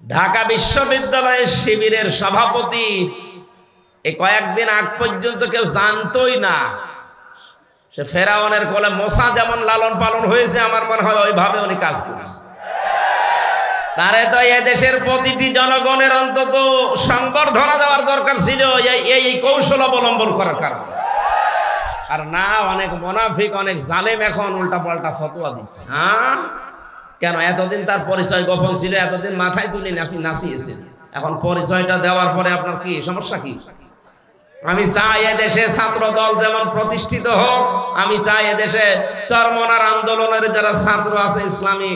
ঢাকা বিশ্ববিদ্যালয়ের শিবিরের সভাপতি এই কয়েকদিন আগ পর্যন্ত কেউ জানতোই না সে ফেরাউনের কোলে মোসা যেমন লালন পালন হয়েছে, আমার মনে হয় ওইভাবে উনি কাজ করেছে। তারে তো এই দেশের প্রতিটি জনগণের অন্তত সংবর্ধনা দেওয়ার দরকার ছিল এই কৌশল অবলম্বন করার কারণে। আর না, অনেক মুনাফিক, অনেক জালেম এখন উল্টা পাল্টা ফতোয়া দিচ্ছে। হ্যাঁ, কেন? এতদিন তার পরিচয় গোপন ছিল, এতদিন মাথায় তুলে আপনি নাচিয়েছেন, এখন পরিচয়টা দেওয়ার পরে আপনার কি সমস্যা? কি আমি চাই এদেশে ছাত্র দল যেমন প্রতিষ্ঠিত হোক, আমি চাই এদেশে চরমনার আন্দোলনের যারা ছাত্র আছে, ইসলামী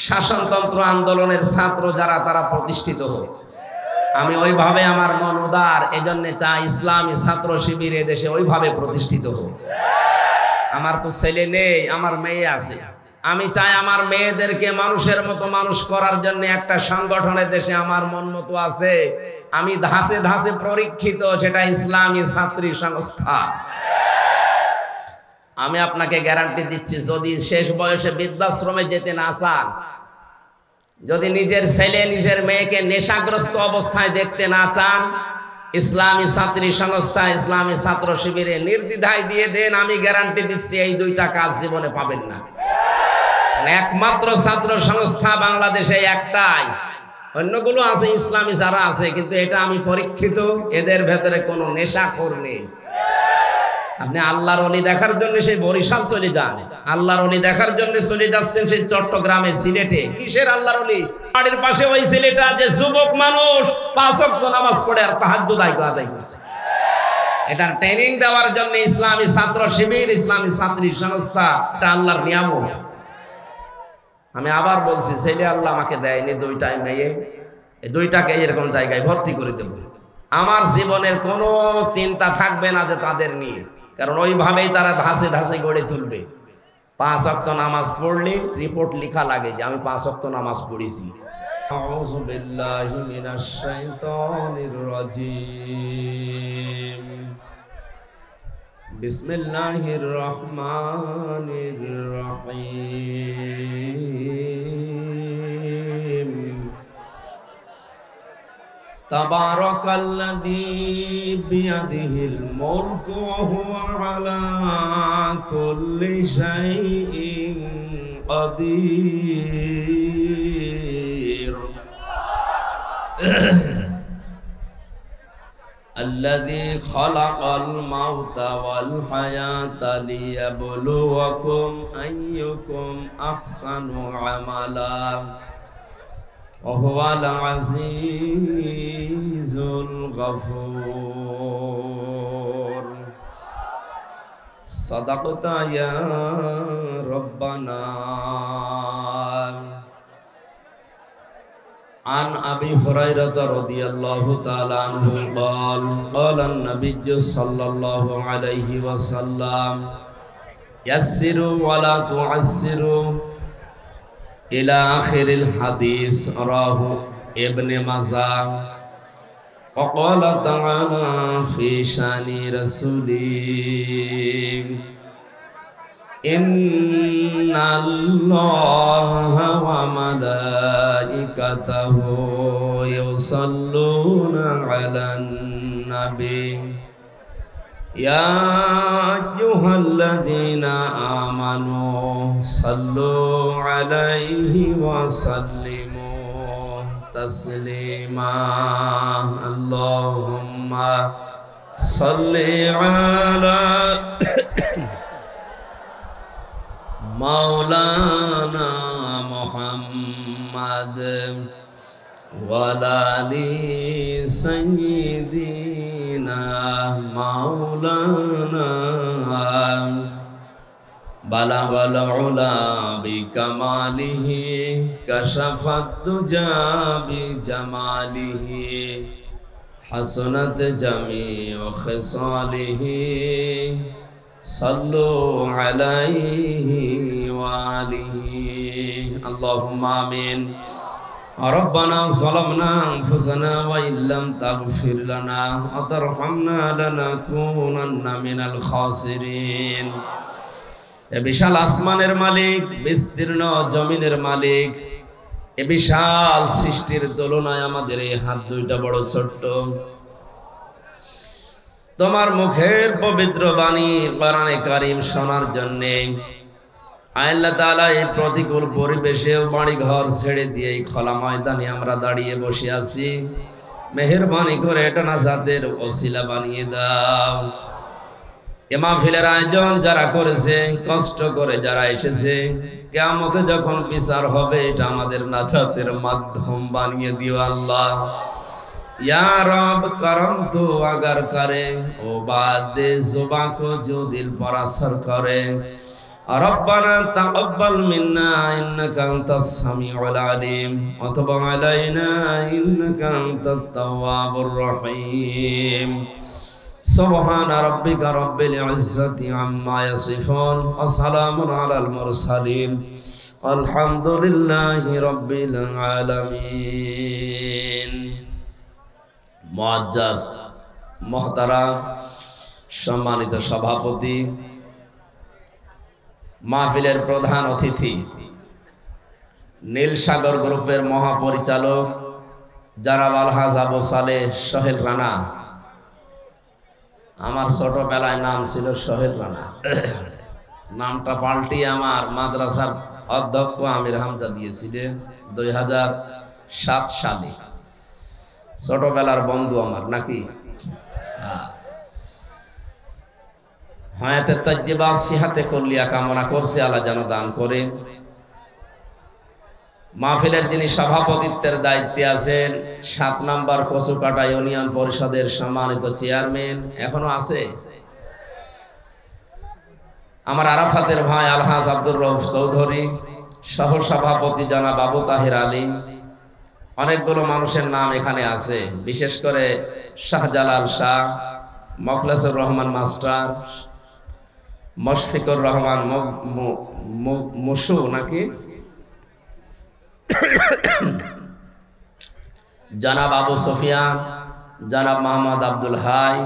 শাসনতন্ত্র আন্দোলনের ছাত্র যারা, তারা প্রতিষ্ঠিত হোক। আমি ওইভাবে আমার মন উদার, এজন্য চাই ইসলামী ছাত্র শিবির এদেশে ওইভাবে প্রতিষ্ঠিত হোক। আমার তো ছেলে নেই, আমার মেয়ে আছে। আমি চাই আমার মেয়েদেরকে মানুষের মতো মানুষ করার জন্য একটা সংগঠনের দেশে আমার মন মতো আছে, আমি ধাসে ধাসে পরীক্ষিত, সেটা ইসলামী ছাত্রী সংস্থা। আমি আপনাকে গ্যারান্টি দিচ্ছি, যদি শেষ বয়সে বৃদ্ধাশ্রমে যেতে না চান, যদি নিজের ছেলে নিজের মেয়েকে নেশাগ্রস্ত অবস্থায় দেখতে না চান, ইসলামী ছাত্রী সংস্থা ইসলামী ছাত্র শিবিরে নির্দ্বিধায় দিয়ে দেন, আমি গ্যারান্টি দিচ্ছি এই দুইটা কাজ জীবনে পাবেন না। একমাত্র ছাত্র সংস্থা বাংলাদেশে একটাই, অন্যগুলো আছে ইসলামী যারা আছে, কিন্তু এটা আমি পরীক্ষিত, এদের ভেতরে কোনো নেশাখোর নেই। আপনি আল্লাহর ওলি দেখার জন্য সেই বরিশাল চলে যান, আল্লাহর ওলি দেখার জন্য চলে যাচ্ছেন সেই চট্টগ্রামে, সিলেটে। কিসের আল্লাহর ওলি? বাড়ির পাশে ওই ছেলেটা যে যুবক মানুষ 5 ওয়াক্ত নামাজ পড়ে আর তাহাজ্জুদ আদায় করছে, এটার ট্রেনিং দেওয়ার জন্য ইসলামী ছাত্র শিবির ইসলামী ছাত্রী সংস্থা, এটা আল্লাহর নিয়ামত। আমি আবার বলছি, ছেলে আল্লাহ আমাকে দেয়নি, দুইটাই মেয়ে, এই দুইটাকে এরকম জায়গায় ভর্তি করে দেব। আমার জীবনের কোনো চিন্তা থাকবে না যে তাদের নিয়ে, কারণ ওইভাবেই তারা ধাসে ধাসে গড়ে তুলবে। 5 ওয়াক্ত নামাজ পড়লে রিপোর্ট লেখা লাগে যে আমি 5 ওয়াক্ত নামাজ পড়েছি। আউযু বিল্লাহি মিনাশ শাইতানির রাজীম। বিসমিল্লাহির রহমানির রহিম। তাবারাকাল্লাযী বিয়াদিহিল মুলকু ওয়া হুয়া আলা কুল্লি শাইইন কাদির। الذي خلق الموت والحياة ليبلوكم أيكم أحسن عملا وهو العزيز الغفور. صدقت يا ربنا. عن أبي هريرة رضي الله تعالى عنه قال قال النبي صلى الله عليه وسلم يسروا ولا تعسروا إلى آخر الحديث. رواه ابن ماجه. وقال تعالى في شأن رسوله إن الله وملائكته يصلون على النبي يا أيها الذين آمنوا صلوا عليه وسلموا تسليما. اللهم صل على مولانا محمد وعلى آل سيدنا مولانا بلغ العلا بكماله كشف الدجى بجماله حسنت جميع خصاله صلوا عليه وآله. اللهم آمين. ربنا ظلمنا أنفسنا وإن لم تغفر لنا وترحمنا لنكونن من الخاسرين. বিশাল আসমানের মালিক, বিস্তীর্ণ জমিনের মালিক, এ বিশাল সৃষ্টির তুলনায় আমাদের এই হাত দুইটা বড় ছোট্ট। তোমার মুখের পবিত্র বাণী কোরআনে কারীম শোনার জন্যে আল্লাহ তাআলা এই প্রতিকূল পরিবেশেও বাড়ি ঘর ছেড়ে দিয়ে এই খোলা ময়দানে আমরা দাঁড়িয়ে বসে আছি। মেহেরবানি করে এটা নাজাতের ওসিলা বানিয়ে দাও। এ মাহফিলের আয়োজন যারা করেছে, কষ্ট করে যারা এসেছে, কিয়ামতে যখন বিচার হবে এটা আমাদের নাজাতের মাধ্যম বানিয়ে দিও আল্লাহ। या रब करम तो अगर करे ओ बात जुबा को जो दिल पर असर करे। रब्बना तक़ब्बल मिन्ना इन्नका अंतस समीउल अलीम व तुब अलैना इन्नका अंतत तव्वाबुर रहीम। सुब्हान रब्बिका रब्बिल इज्जति अम्मा यसिफून व सलामुन अलल मुरसलीन अल्हम्दुलिल्लाहि रब्बिल आलामीन। মুআজ্জাজ মুহতারাম সম্মানিত সভাপতি, মাহফিলের প্রধান অতিথি, নীলসাগর গ্রুপের মহাপরিচালক জনাব আলহাজ আবু সালেহ সোহেল রানা। আমার ছোটবেলায় নাম ছিল সোহেল রানা, নামটা পাল্টিয়ে আমার মাদ্রাসার অধ্যক্ষ আমির হামজা দিয়েছিলেন 2007 সালে। ছোটবেলার বন্ধু আমার নাকি। হায়াতে তাজ্জিবা সিহাতে কুল্লিয়া কামনা করছে, আল্লাহ যেন দান করে। মাহফিলের যিনি সভাপতিত্বের দায়িত্বে আছেন 7 নম্বর কচুকাটা ইউনিয়ন পরিষদের সম্মানিত চেয়ারম্যান, এখনো আছে আমার আরাফাতের ভাই আলহাজ আব্দুর রউফ চৌধুরী, সহ সভাপতি জনাব আবু তাহের আলী। অনেকগুলো মানুষের নাম এখানে আছে, বিশেষ করে শাহজালাল শাহ, মখলেসুর রহমান মাস্টার, মুশফিকুর রহমান মুশু নাকি, জনাব আবু সুফিয়ান, জনাব মোহাম্মদ আব্দুল হাই,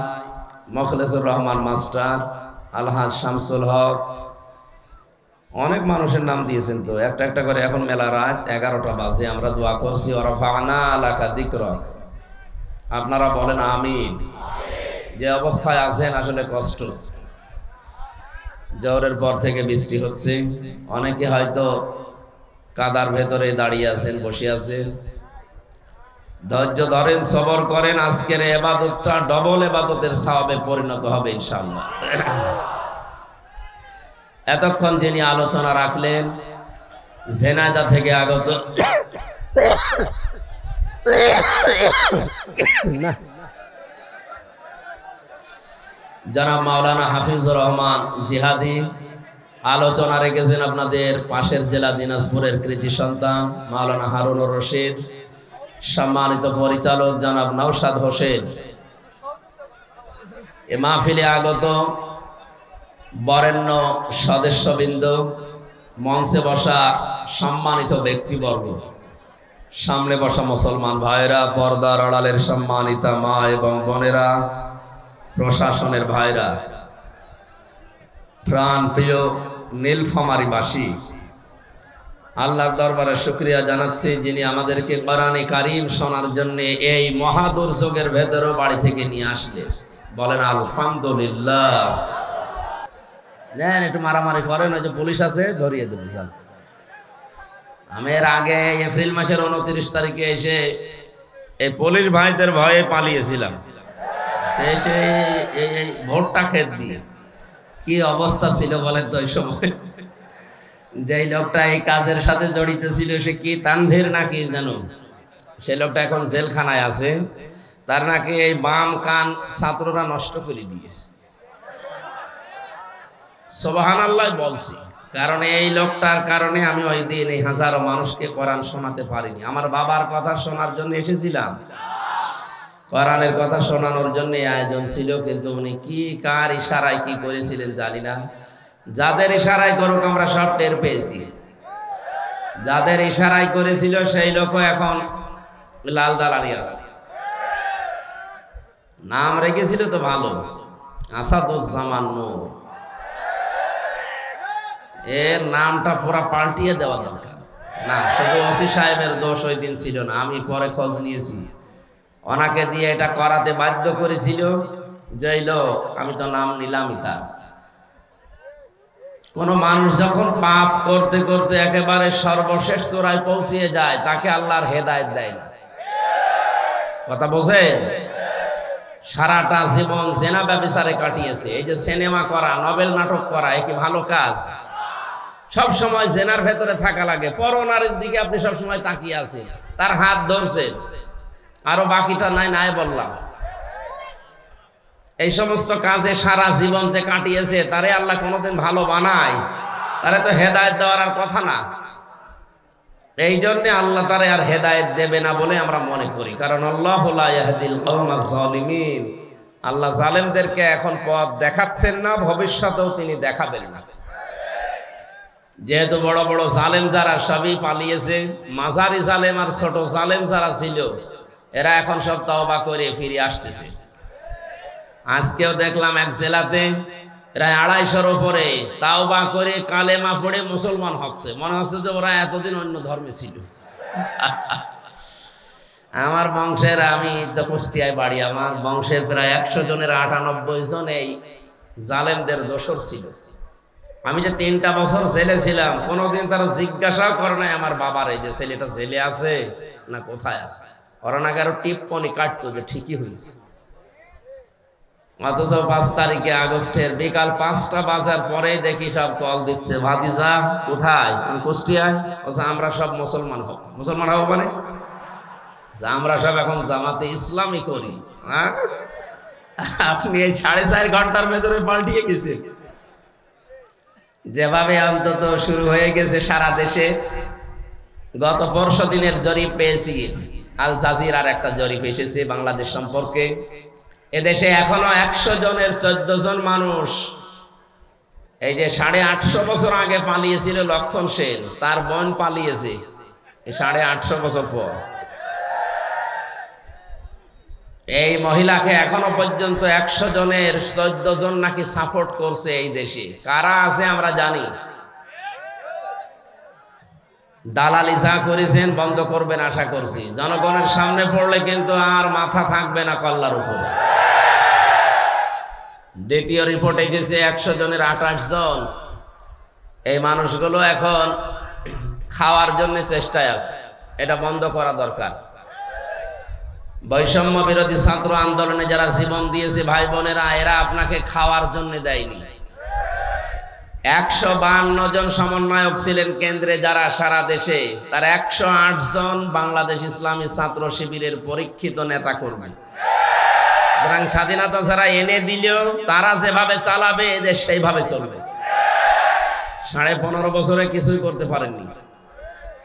মখলেসুর রহমান মাস্টার, আলহাজ শামসুল হক। অনেক মানুষের নাম দিয়েছেন তো, একটা একটা করে। এখন মেলা রাত 11টা বাজে, আমরা দোয়া করছি ওয়ারাফা'না লাকা যিকরাক। আপনারা বলেন আমিন। যে অবস্থায় আছেন আসলে কষ্ট, জোহরের পর থেকে বৃষ্টি হচ্ছে, অনেকে হয়তো কাদার ভেতরে দাঁড়িয়ে আছেন, বসে আছেন। ধৈর্য ধরেন, সবর করেন, আজকের ইবাদতটা ডবল ইবাদতের সওয়াবে পরিণত হবে ইনশাআল্লাহ। এতক্ষণ যিনি আলোচনা রাখলেন ঝিনাইদহ থেকে আগত জনাব মাওলানা হাফিজুর রহমান জিহাদি, আলোচনা রেখেছেন আপনাদের পাশের জেলা দিনাজপুরের কৃতি সন্তান মাওলানা হারুনুর রশিদ, সম্মানিত পরিচালক জনাব নওশাদ হোসেন। এ মাহফিলে আগত বরেণ্য সদস্যবৃন্দ, মঞ্চে বসা সম্মানিত ব্যক্তিবর্গ, সামনে বসা মুসলমান ভাইরা, পর্দার আড়ালের সম্মানিতা মা এবং বোনেরা, প্রশাসনের ভাইরা, প্রাণ প্রিয় নীলফামারীবাসী, আল্লাহর দরবারে শুকরিয়া জানাচ্ছি যিনি আমাদেরকে কোরআনে কারীম শোনার জন্য এই মহাদুর্যোগের ভেতরেও বাড়ি থেকে নিয়ে আসলেন। বলেন আলহামদুলিল্লাহ। একটু মারামারি করেন, ওই যে পুলিশ আছে ধরিয়ে দেবো। আমি এর আগে এপ্রিল মাসের 29 তারিখে এসে এই পুলিশ ভাইদের ভয়ে পালিয়েছিলাম। এসে এই ভোটটা খেত দিয়ে কি অবস্থা ছিল বলেন তো। ওই সময় যেই লোকটা এই কাজের সাথে জড়িত ছিল সে কি তানভীর নাকি জানো, সেই লোকটা এখন জেলখানায় আছে। তার নাকি এই বাম কান ছাত্ররা নষ্ট করে দিয়েছে। সুবহানাল্লাহ বলছি, কারণ এই লোকটার কারণে আমি ওই দিন এই হাজারো মানুষকে কোরআন শোনাতে পারিনি। আমার বাবার কথা শোনার জন্য এসেছিলাম, কোরআনের কথা শোনানোর জন্য আয়োজন ছিল, কিন্তু উনি কি কার ইশারায় কি করেছিলেন জানি না। যাদের ইশারায় করুক আমরা সব টের পেয়েছি। যাদের ইশারায় করেছিল সেই লোকও এখন লাল দালানি আছে। নাম রেখেছিল তো ভালো, আসাদুজ্জামান নূর। এর নামটা পুরা পাল্টিয়ে দেওয়া দরকার। না, শুধু ওসি সাহেবের দোষ ওই দিন ছিল না, আমি পরে খোঁজ নিয়েছি। ওনাকে দিয়ে এটা করাতে বাধ্য করেছিল যেই লোক, আমি তো নাম নিলামই তার। কোন মানুষ যখন পাপ করতে করতে একেবারে সর্বশেষ চূড়ায় পৌঁছিয়ে যায়, তাকে আল্লাহর হেদায়েত দেয় না। কথা বোঝেন? সারাটা জীবন জেনা ব্যভিচারে কাটিয়েছে, এই যে সিনেমা করা, নভেল নাটক করা, এ কি ভালো কাজ? সব সময় জেনার ভেতরে থাকা লাগে, পরনারীর দিকে আপনি সব সময় তাকিয়ে আছেন, তার হাত ধরছেন, আরো বাকিটা নাই নাই বললাম। এই সমস্ত কাজে সারা জীবন যে কাটিয়েছে, তারে আল্লাহ কোনোদিন ভালো বানায়? তারে তো হেদায়েত দেওয়ার আর কথা না। এই জন্য আল্লাহ তারে আর হেদায়েত দেবে না বলে আমরা মনে করি, কারণ আল্লাহু লা ইয়াহদিল কওমাজ জালিমিন, আল্লাহ জালেমদেরকে এখন পথ দেখাচ্ছেন না, ভবিষ্যতেও তিনি দেখাবেন না। যেহেতু বড় বড় জালেম যারা সবই পালিয়েছে, মাঝারি জালেম আর ছোট জালেম যারা ছিল, এরা এখন সব তওবা করে ফিরে আসতেছে। আজকেও দেখলাম এক জেলাতে প্রায় 250-র উপরে তাওবা করে কালেমা পড়ে মুসলমান হচ্ছে। মনে হচ্ছে যে ওরা এতদিন অন্য ধর্মে ছিল। আমার বংশের, আমি তো কুষ্টিয়ায় বাড়ি, আমার বংশের প্রায় 100 জনের 98 জন এই জালেমদের দোসর ছিল। আমি যে 3টা বছর জেলে ছিলাম, কোনোদিন তারা জিজ্ঞাসাও করে নাই আমার বাবার এই যে ছেলেটা জেলে আছে না কোথায় আছে। ওরা নাকি আরো টিপ্পনি কাটতো যে ঠিকই হয়েছে। অথচ 5 তারিখে আগস্টের বিকাল 5টা বাজার পরে দেখি সব কল দিচ্ছে, ভাতিজা কোথায়? আমি কুষ্টিয়ায়। আমরা সব মুসলমান হব। মুসলমান হব মানে আমরা সব এখন জামাতে ইসলামী করি। হ্যাঁ, আপনি এই 4.5 ঘন্টার ভেতরে পাল্টিয়ে গেছেন। যেভাবে অন্তত শুরু হয়ে গেছে সারা দেশে। গত পরশু দিনের জরিপ পেয়েছি, আল জাজিরার একটা জরিপ এসেছে বাংলাদেশ সম্পর্কে। এদেশে এখনো 100 জনের 14 জন মানুষ, এই যে 850 বছর আগে পালিয়েছিল লক্ষণ সেন, তার বোন পালিয়েছে 850 বছর পর। এই মহিলাকে এখনো পর্যন্ত 100 জনের 14 জন নাকি সাপোর্ট করছে এই দেশে। কারা আছে আমরা জানি। দালালি যা করেছেন বন্ধ করবেন আশা করছি। জনগণের সামনে পড়লে কিন্তু আর মাথা থাকবে না কল্লার উপরে। দ্বিতীয় রিপোর্ট এসেছে 100 জনের 28 জন। এই মানুষগুলো এখন খাওয়ার জন্য চেষ্টায় আছে, এটা বন্ধ করা দরকার। বৈষম্য বিরোধী ছাত্র আন্দোলনে যারা জীবন দিয়েছে ভাই বোনেরা, এরা আপনাকে খাওয়ার জন্য দেয়নি। 152 জন সমন্বয়ক ছিলেন কেন্দ্রে যারা সারা দেশে, তার 108 জন বাংলাদেশ ইসলামী ছাত্র শিবিরের পরীক্ষিত নেতা কর্মী। সুতরাং স্বাধীনতা যারা এনে দিলেও তারা যেভাবে চালাবে এদের সেইভাবে চলবে। 15.5 বছরে কিছুই করতে পারেননি।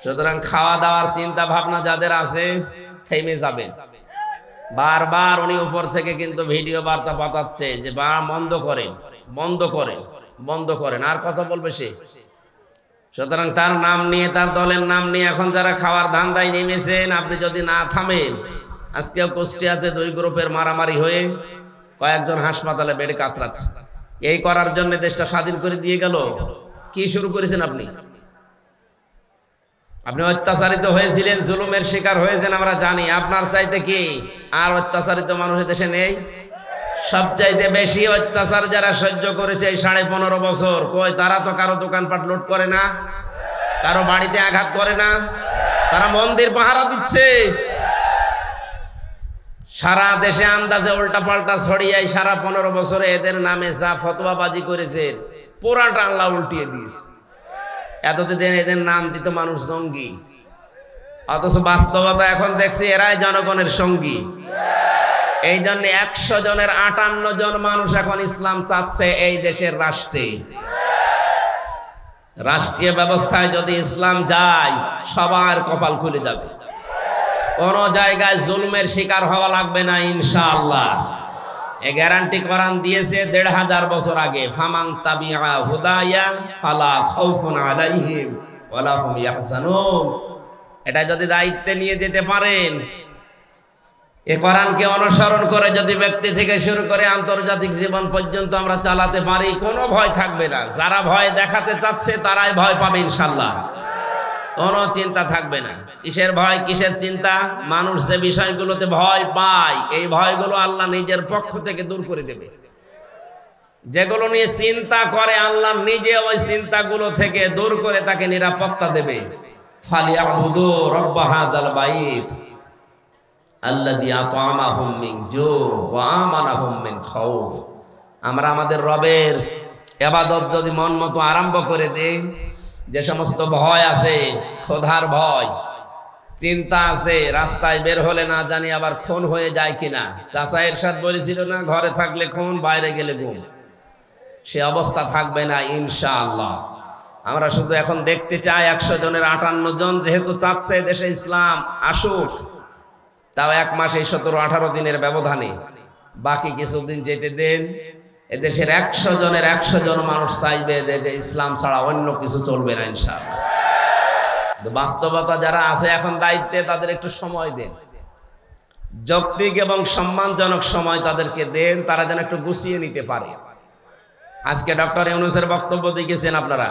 সুতরাং খাওয়া দাওয়ার চিন্তা ভাবনা যাদের আছে থেমে যাবে। বারবার উনি উপর থেকে কিন্তু ভিডিও বার্তা পাঠাচ্ছে যে বন্ধ করেন, বন্ধ করেন, বন্ধ করেন। আর কথা বলবে সে? সুতরাং তার নাম নিয়ে, তার দলের নাম নিয়ে এখন যারা খাওয়ার ধান্দায় নেমেছেন, আপনি যদি না থামেন, আজকেও কুষ্টিয়াতে 2 গ্রুপের মারামারি হয়ে কয়েকজন হাসপাতালে বেডে কাতরাচ্ছে। এই করার জন্য দেশটা স্বাধীন করে দিয়ে গেল। কি শুরু করেছেন আপনি? আপনি অত্যাচারিত হয়েছিলেন, জুলুমের শিকার হয়েছেন, আমরা জানি। আপনার চাইতে কি আর অত্যাচারিত মানুষ দেশে নেই? সবচাইতে বেশি অত্যাচার যারা সহ্য করেছে এই 15.5 বছর, কই তারা তো কারো দোকানপাট লুট করে না, কারো বাড়িতে আঘাত করে না, তারা মন্দির পাহারা দিচ্ছে। সারা দেশে আন্দাজে উল্টা পাল্টা ছড়িয়ে সারা 15 বছরে এদের নামে যা ফতোয়াবাজি করেছেন পুরাটা আল্লাহ উল্টিয়ে দিয়েছে। এতদিন এদের নাম দিত মানুষ জঙ্গি, অথচ বাস্তবতা এখন দেখছি এরাই জনগণের সঙ্গী। এই জন্য 100 জনের 58 জন মানুষ এখন ইসলাম চাচ্ছে এই দেশের রাষ্ট্রে। রাষ্ট্রীয় ব্যবস্থায় যদি ইসলাম যায়, সবার কপাল খুলে যাবে। কোন জায়গায় জুলুমের শিকার হওয়া লাগবে না ইনশাআল্লাহ। এই গ্যারান্টি কোরআন দিয়েছে 1500 বছর আগে। ফামান তাবিআ হুদায়া ফালা খাউফুন আলাইহিম ওয়ালা হুম ইয়াহজানুন। এটা যদি দায়িত্বে নিয়ে যেতে পারেন, এই কোরআনকে অনুসরণ করে যদি ব্যক্তি থেকে শুরু করে আন্তর্জাতিক জীবন পর্যন্ত আমরা চালাতে পারি, কোনো ভয় থাকবে না। যারা ভয় দেখাতে চাচ্ছে তারাই ভয় পাবে ইনশাআল্লাহ। কোনো চিন্তা থাকবে না। কিসের ভয়, কিসের চিন্তা? মানুষ যে বিষয়গুলোতে ভয় পায়, এই ভয়গুলো আল্লাহ নিজের পক্ষ থেকে দূর করে দেবে। যেগুলো নিয়ে চিন্তা করে, আল্লাহ নিজে ওই চিন্তাগুলো থেকে দূর করে তাকে নিরাপত্তা দেবে। ফালিয়াবুদু রাব্ব হাযাল বাইত আল্লাযী আত'আমাহুম মিন জু' ওয়া আমানাহুম মিন খাউফ। আমরা আমাদের রবের ইবাদত যদি মন মতো আরম্ভ করে দেই, যে সমস্ত ভয় আছে, ক্ষুধার ভয়, চিন্তা আছে, রাস্তায় বের হলে না জানি আবার খুন হয়ে যায় কিনা। চাচা এরশাদ বলেছিল না, ঘরে থাকলে খুন, বাইরে গেলে গুম। সে অবস্থা থাকবে না ইনশাআল্লাহ। আমরা শুধু এখন দেখতে চাই 100 জনের 58 জন যেহেতু চাচ্ছে দেশে ইসলাম আসুক, তাও 1 মাস এই 17-18 দিনের ব্যবধানে, বাকি কিছুদিন যেতে দেন। এদেশের 100 জনের 100 জন মানুষ চাইবে যে ইসলাম ছাড়া অন্য কিছু চলবে না ইনশাআল্লাহ। বাস্তবতা যারা আছে এখন দায়িত্বে, তাদের একটু সময় দেন, যৌক্তিক এবং সম্মানজনক সময় তাদেরকে দেন, তারা যেন একটু গুছিয়ে নিতে পারে। আজকে ডক্টর ইউনূসের বক্তব্য দেখেছেন আপনারা,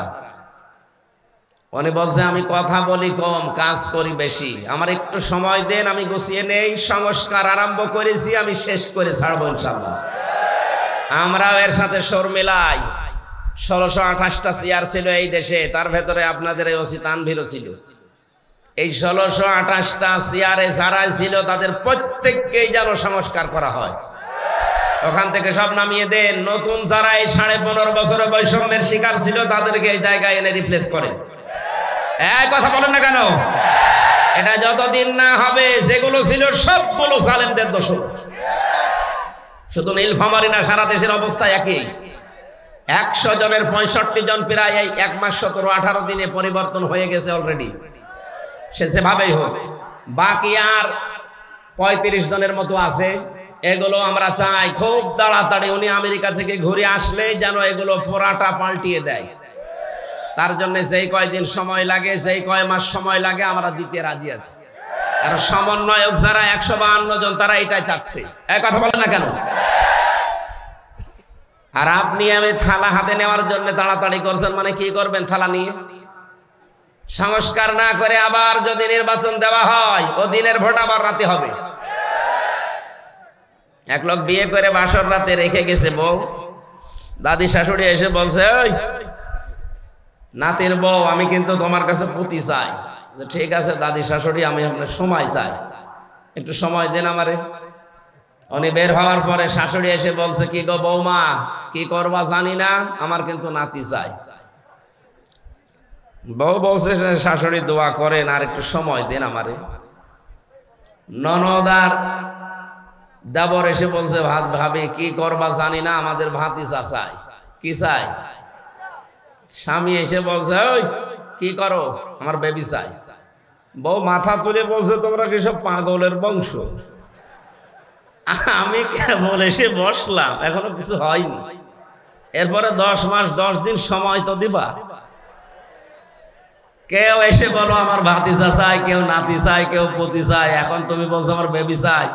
উনি বলছে আমি কথা বলি কম, কাজ করি বেশি, আমার একটু সময় দেন, আমি গুছিয়ে নেই। সংস্কার আরম্ভ করেছি, আমি শেষ করে ছাড়বো ইনশাআল্লাহ। আমরাও এর সাথে সুর মিলাই। 1628টা চেয়ার ছিল এই দেশে, তার ভেতরে আপনাদের এই ওসি তানভীরও ছিল। এই 1628টা চেয়ারে যারা ছিল তাদের প্রত্যেককেই যেন সংস্কার করা হয়, ওখান থেকে সব নামিয়ে দেন। নতুন যারা এই 15.5 বছরে বৈষম্যের শিকার ছিল তাদেরকে এই জায়গায় এনে রিপ্লেস করে। এই কথা বলেন না কেন? এটা যতদিন না হবে, যেগুলো ছিল সবগুলো জালেমদের দোষ। শুধু নীলফামারী না, সারা দেশের অবস্থা একই। 100 জনের 65 জন প্রায় এই 1 মাস 17-18 দিনে পরিবর্তন হয়ে গেছে অলরেডি। সে যেভাবেই হোক, বাকি আর 35 জনের মতো আছে। এগুলো আমরা চাই খুব তাড়াতাড়ি উনি আমেরিকা থেকে ঘুরে আসলে যেন এগুলো পুরাটা পাল্টিয়ে দেয়। তার জন্য যেই কয়দিন সময় লাগে, যেই কয় মাস সময় লাগে, আমরা দিতে রাজি আছি। আর সমন্বয়ক যারা 152 জন, তারা এটাই চাচ্ছে। এই কথা বলেন না কেন? আর আপনি আমি থালা হাতে নেওয়ার জন্য তাড়াতাড়ি করছেন, মানে কি করবেন থালা নিয়ে? সংস্কার না করে আবার যদি নির্বাচন দেওয়া হয়, ও দিনের ভোট আবার রাতে হবে। এক লোক বিয়ে করে বাসর রাতে রেখে গেছে বউ, দাদি শাশুড়ি এসে বলছে, ওই নাতির বউ, আমি কিন্তু তোমার কাছে পুতি চাই। ঠিক আছে দাদি শাশুড়ি, আমি আপনার সময় চাই, একটু সময় দেন আমারে। উনি বের হওয়ার পরে শাশুড়ি এসে বলছে, কি গো বৌমা, কি করবা জানি না, আমার কিন্তু নাতি চাই। বউ বলছে, শাশুড়ি দোয়া করেন, আর একটু সময় দেন আমারে। ননদার দেবর এসে বলছে, ভাবি কি করবা জানি না, আমাদের ভাতিজা চাই। কি চাই? স্বামী এসে বলছে, ওই কি করো, আমার বেবি চাই। বউ মাথা তুলে বলছে, তোমরা কি সব পাগলের বংশ? আমি কেবল এসে বসলাম, এখনো কিছু হয়নি, এরপরে 10 মাস 10 দিন সময় তো দিবা। কেউ এসে বলো আমার ভাতিজা চাই, কেউ নাতি চাই, কেউ পতি চাই, এখন তুমি বলছো আমার বেবি চাই।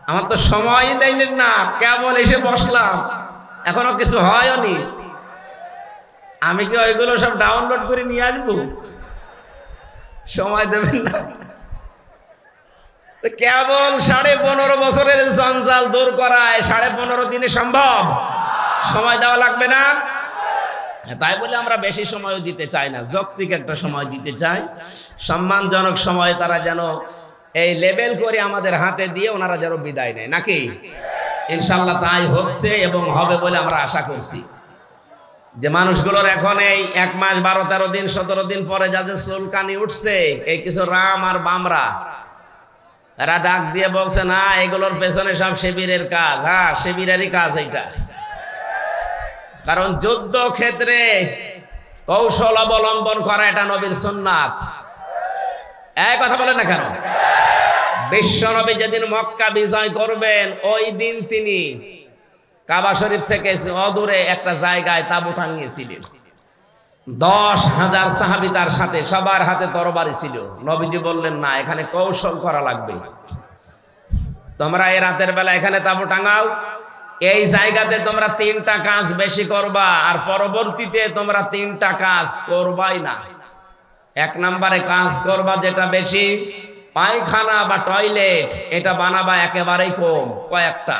আমার তো সময়ই দেয়নি না, কেবল এসে বসলাম, এখনো কিছু হয়নি। আমি কি ওইগুলো সব ডাউনলোড করে নিয়ে আসবো? সময় দেবেন না? কেবল 15.5 বছরের জঞ্জাল দূর করায় 15.5 দিনে সম্ভব? সময় দেওয়া লাগবে না? তাই বলে আমরা বেশি সময় দিতে চাই না, যৌক্তিক একটা সময় দিতে চাই, সম্মানজনক সময়। তারা যেন এই লেবেল করে আমাদের হাতে দিয়ে ওনারা যেন বিদায় নেয়, নাকি? ইনশাআল্লাহ তাই হচ্ছে এবং হবে বলে আমরা আশা করছি। যে মানুষগুলোর এখন এই 1 মাস 12-13 দিন 17 দিন পরে যাদের চুলকানি উঠছে, এই কিছু রাম আর বামরা, এরা ডাক দিয়ে বলছে, না এগুলোর পেছনে সব শিবিরের কাজ। হ্যাঁ, শিবিরেরই কাজ এইটা। কারণ যুদ্ধ ক্ষেত্রে কৌশল অবলম্বন করা এটা নবীর সুন্নাত। এই কথা বলেন না কেন? বিশ্ব নবী যেদিন মক্কা বিজয় করবেন, ওই দিন তিনি কাবা শরীফ থেকে অদূরে একটা জায়গায় তাঁবু টাঙিয়েছিলেন। 10,000 সাহাবী তার সাথে, সবার হাতে তরবারি ছিল। নবীজি বললেন, না এখানে কৌশল করা লাগবে, তোমরা এই রাতের বেলা এখানে তাঁবু টাঙাও, এই জায়গাতে তোমরা 3টা কাজ বেশি করবা, আর পরবর্তীতে তোমরা 3টা কাজ করবাই না। এক নম্বরে কাজ করবা যেটা বেশি, পায়খানা বা টয়লেট এটা বানাবা একেবারেই কম, কয়েকটা।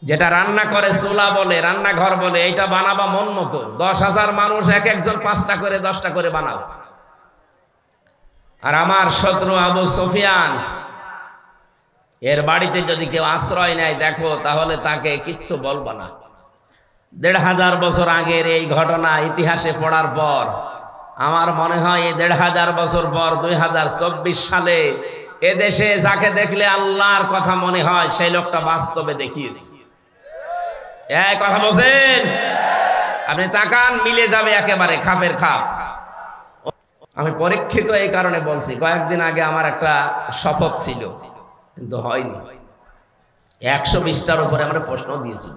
যেটা রান্না করে চুলা বলে, রান্নাঘর বলে, এটা বানাবা মন মতো। 10,000 মানুষ এক একজন 5টা করে 10টা করে বানাও। আর আমার শত্রু আবু সুফিয়ান, এর বাড়িতে যদি কেউ আশ্রয় নেয় দেখো, তাহলে তাকে কিচ্ছু বলবো না। 1500 বছর আগের এই ঘটনা ইতিহাসে পড়ার পর আমার মনে হয় এই 1500 বছর পর 2024 সালে এদেশে যাকে দেখলে আল্লাহর কথা মনে হয় সেই লোকটা বাস্তবে দেখিয়েছে। এই কথা বলছেন, আপনি তাকান, মিলে যাবে একেবারে খাপের খাপ। আমি পরীক্ষিত এই কারণে বলছি, কয়েকদিন আগে আমার একটা শপথ ছিল কিন্তু হয়নি। 120টার উপরে আমরা প্রশ্ন দিয়েছি,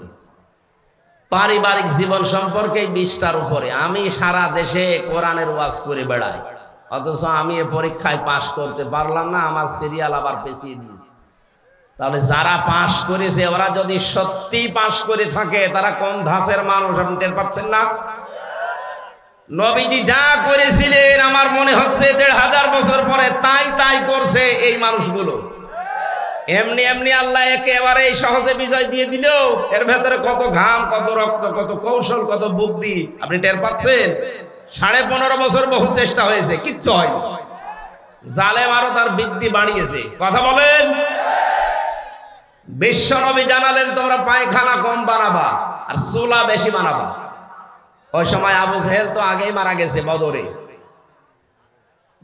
পারিবারিক জীবন সম্পর্কে 20টার উপরে। আমি সারা দেশে কোরআনের ওয়াজ করে বেড়াই, অথচ আমি এ পরীক্ষায় পাশ করতে পারলাম না। আমার সিরিয়াল আবার পেছিয়ে দিয়েছি। তাহলে যারা পাশ করেছে ওরা যদি সত্যি পাশ করে থাকে, তারা কোন ধাঁচের মানুষ আপনি টের পাচ্ছেন না? নবীজি যা করেছিলেন আমার মনে হচ্ছে 1500 বছর পরে তাই করছে এই মানুষগুলো। এমনি এমনি আল্লাহ একেবারে সহজে বিজয় দিয়ে দিল। এর ভেতরে কত ঘাম, কত রক্ত, কত কৌশল, কত বুদ্ধি আপনি টের পাচ্ছেন? 15.5 বছর বহু চেষ্টা হয়েছে, কিচ্ছু হয়নি। জালেম আরো তার বৃদ্ধি বাড়িয়েছে। কথা বলেন। বিশ্ব নবী জানালেন তোমরা পায়খানা কম বানাবা আর চুলা বেশি বানাবা। ওই সময় আবু জেহেল তো আগেই মারা গেছে বদরে।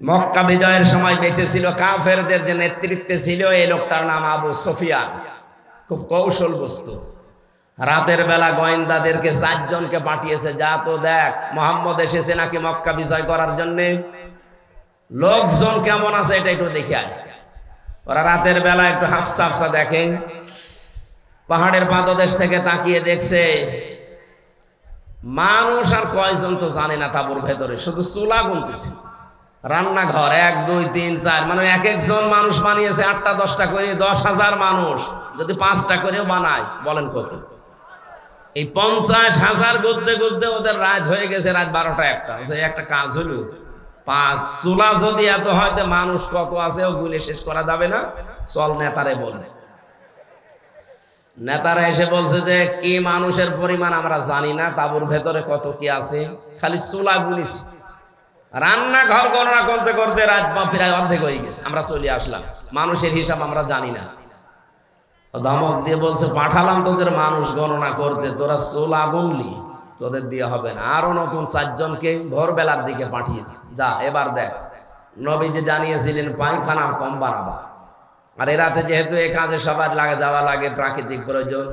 মক্কা বিজয়ের সময় বেঁচে ছিল, কাফেরদের যে নেতৃত্বে ছিল এই লোকটার নাম আবু সুফিয়ান। খুব কৌশল বস্তু। রাতের বেলা গোয়েন্দাদেরকে 4 জনকে পাঠিয়েছে, যা তো দেখ মোহাম্মদ এসেছে নাকি মক্কা বিজয় করার জন্য, লোকজন কেমন আছে এটা একটু দেখে আয়। ওরা রাতের বেলা একটু হাফসা হাফসা দেখে, পাহাড়ের পাদদেশ থেকে তাকিয়ে দেখছে মানুষ আর কয়জন তো জানে না তাঁবুর ভেতরে, শুধু চুলা গুনতেছে। রান্নাঘর 1, 2, 3, 4 মানে এক একজন মানুষ বানিয়েছে 8টা 10টা করে। 10,000 মানুষ যদি 5টা করেও বানায়, বলেন কত? এই 50,000 গুনতে গুনতে ওদের রাত হয়ে গেছে, রাত 12টা 1টা। একটা কাজ হলো, 5 চুলা যদি এত হয়তো মানুষ কত আছে ও গুনে শেষ করা যাবে না। চল নেতারে বলে। নেতারা এসে বলছে যে কি মানুষের পরিমাণ আমরা জানি না, তাঁবুর ভেতরে কত কি আছে, খালি চুলা গুনিছি। রান্নাঘর গণনা করতে করতে রাত প্রায় অর্ধেক হয়ে গেছে, আমরা চলে আসলাম। মানুষের হিসাব আমরা জানি না। ধমক দিয়ে বলছে পাঠালাম তোদের মানুষ গণনা করতে, তোরা চুলা গুনলি, তোদের দিয়ে হবে না। আরো নতুন 4 জনকে ভোরবেলার দিকে পাঠিয়েছে, যা এবার দেখ। নবীজি জানিয়েছিলেন পায়খানা কম বানাবা। আর এ রাতে যেহেতু এই কাজে সবার যাওয়া লাগে, প্রাকৃতিক প্রয়োজন,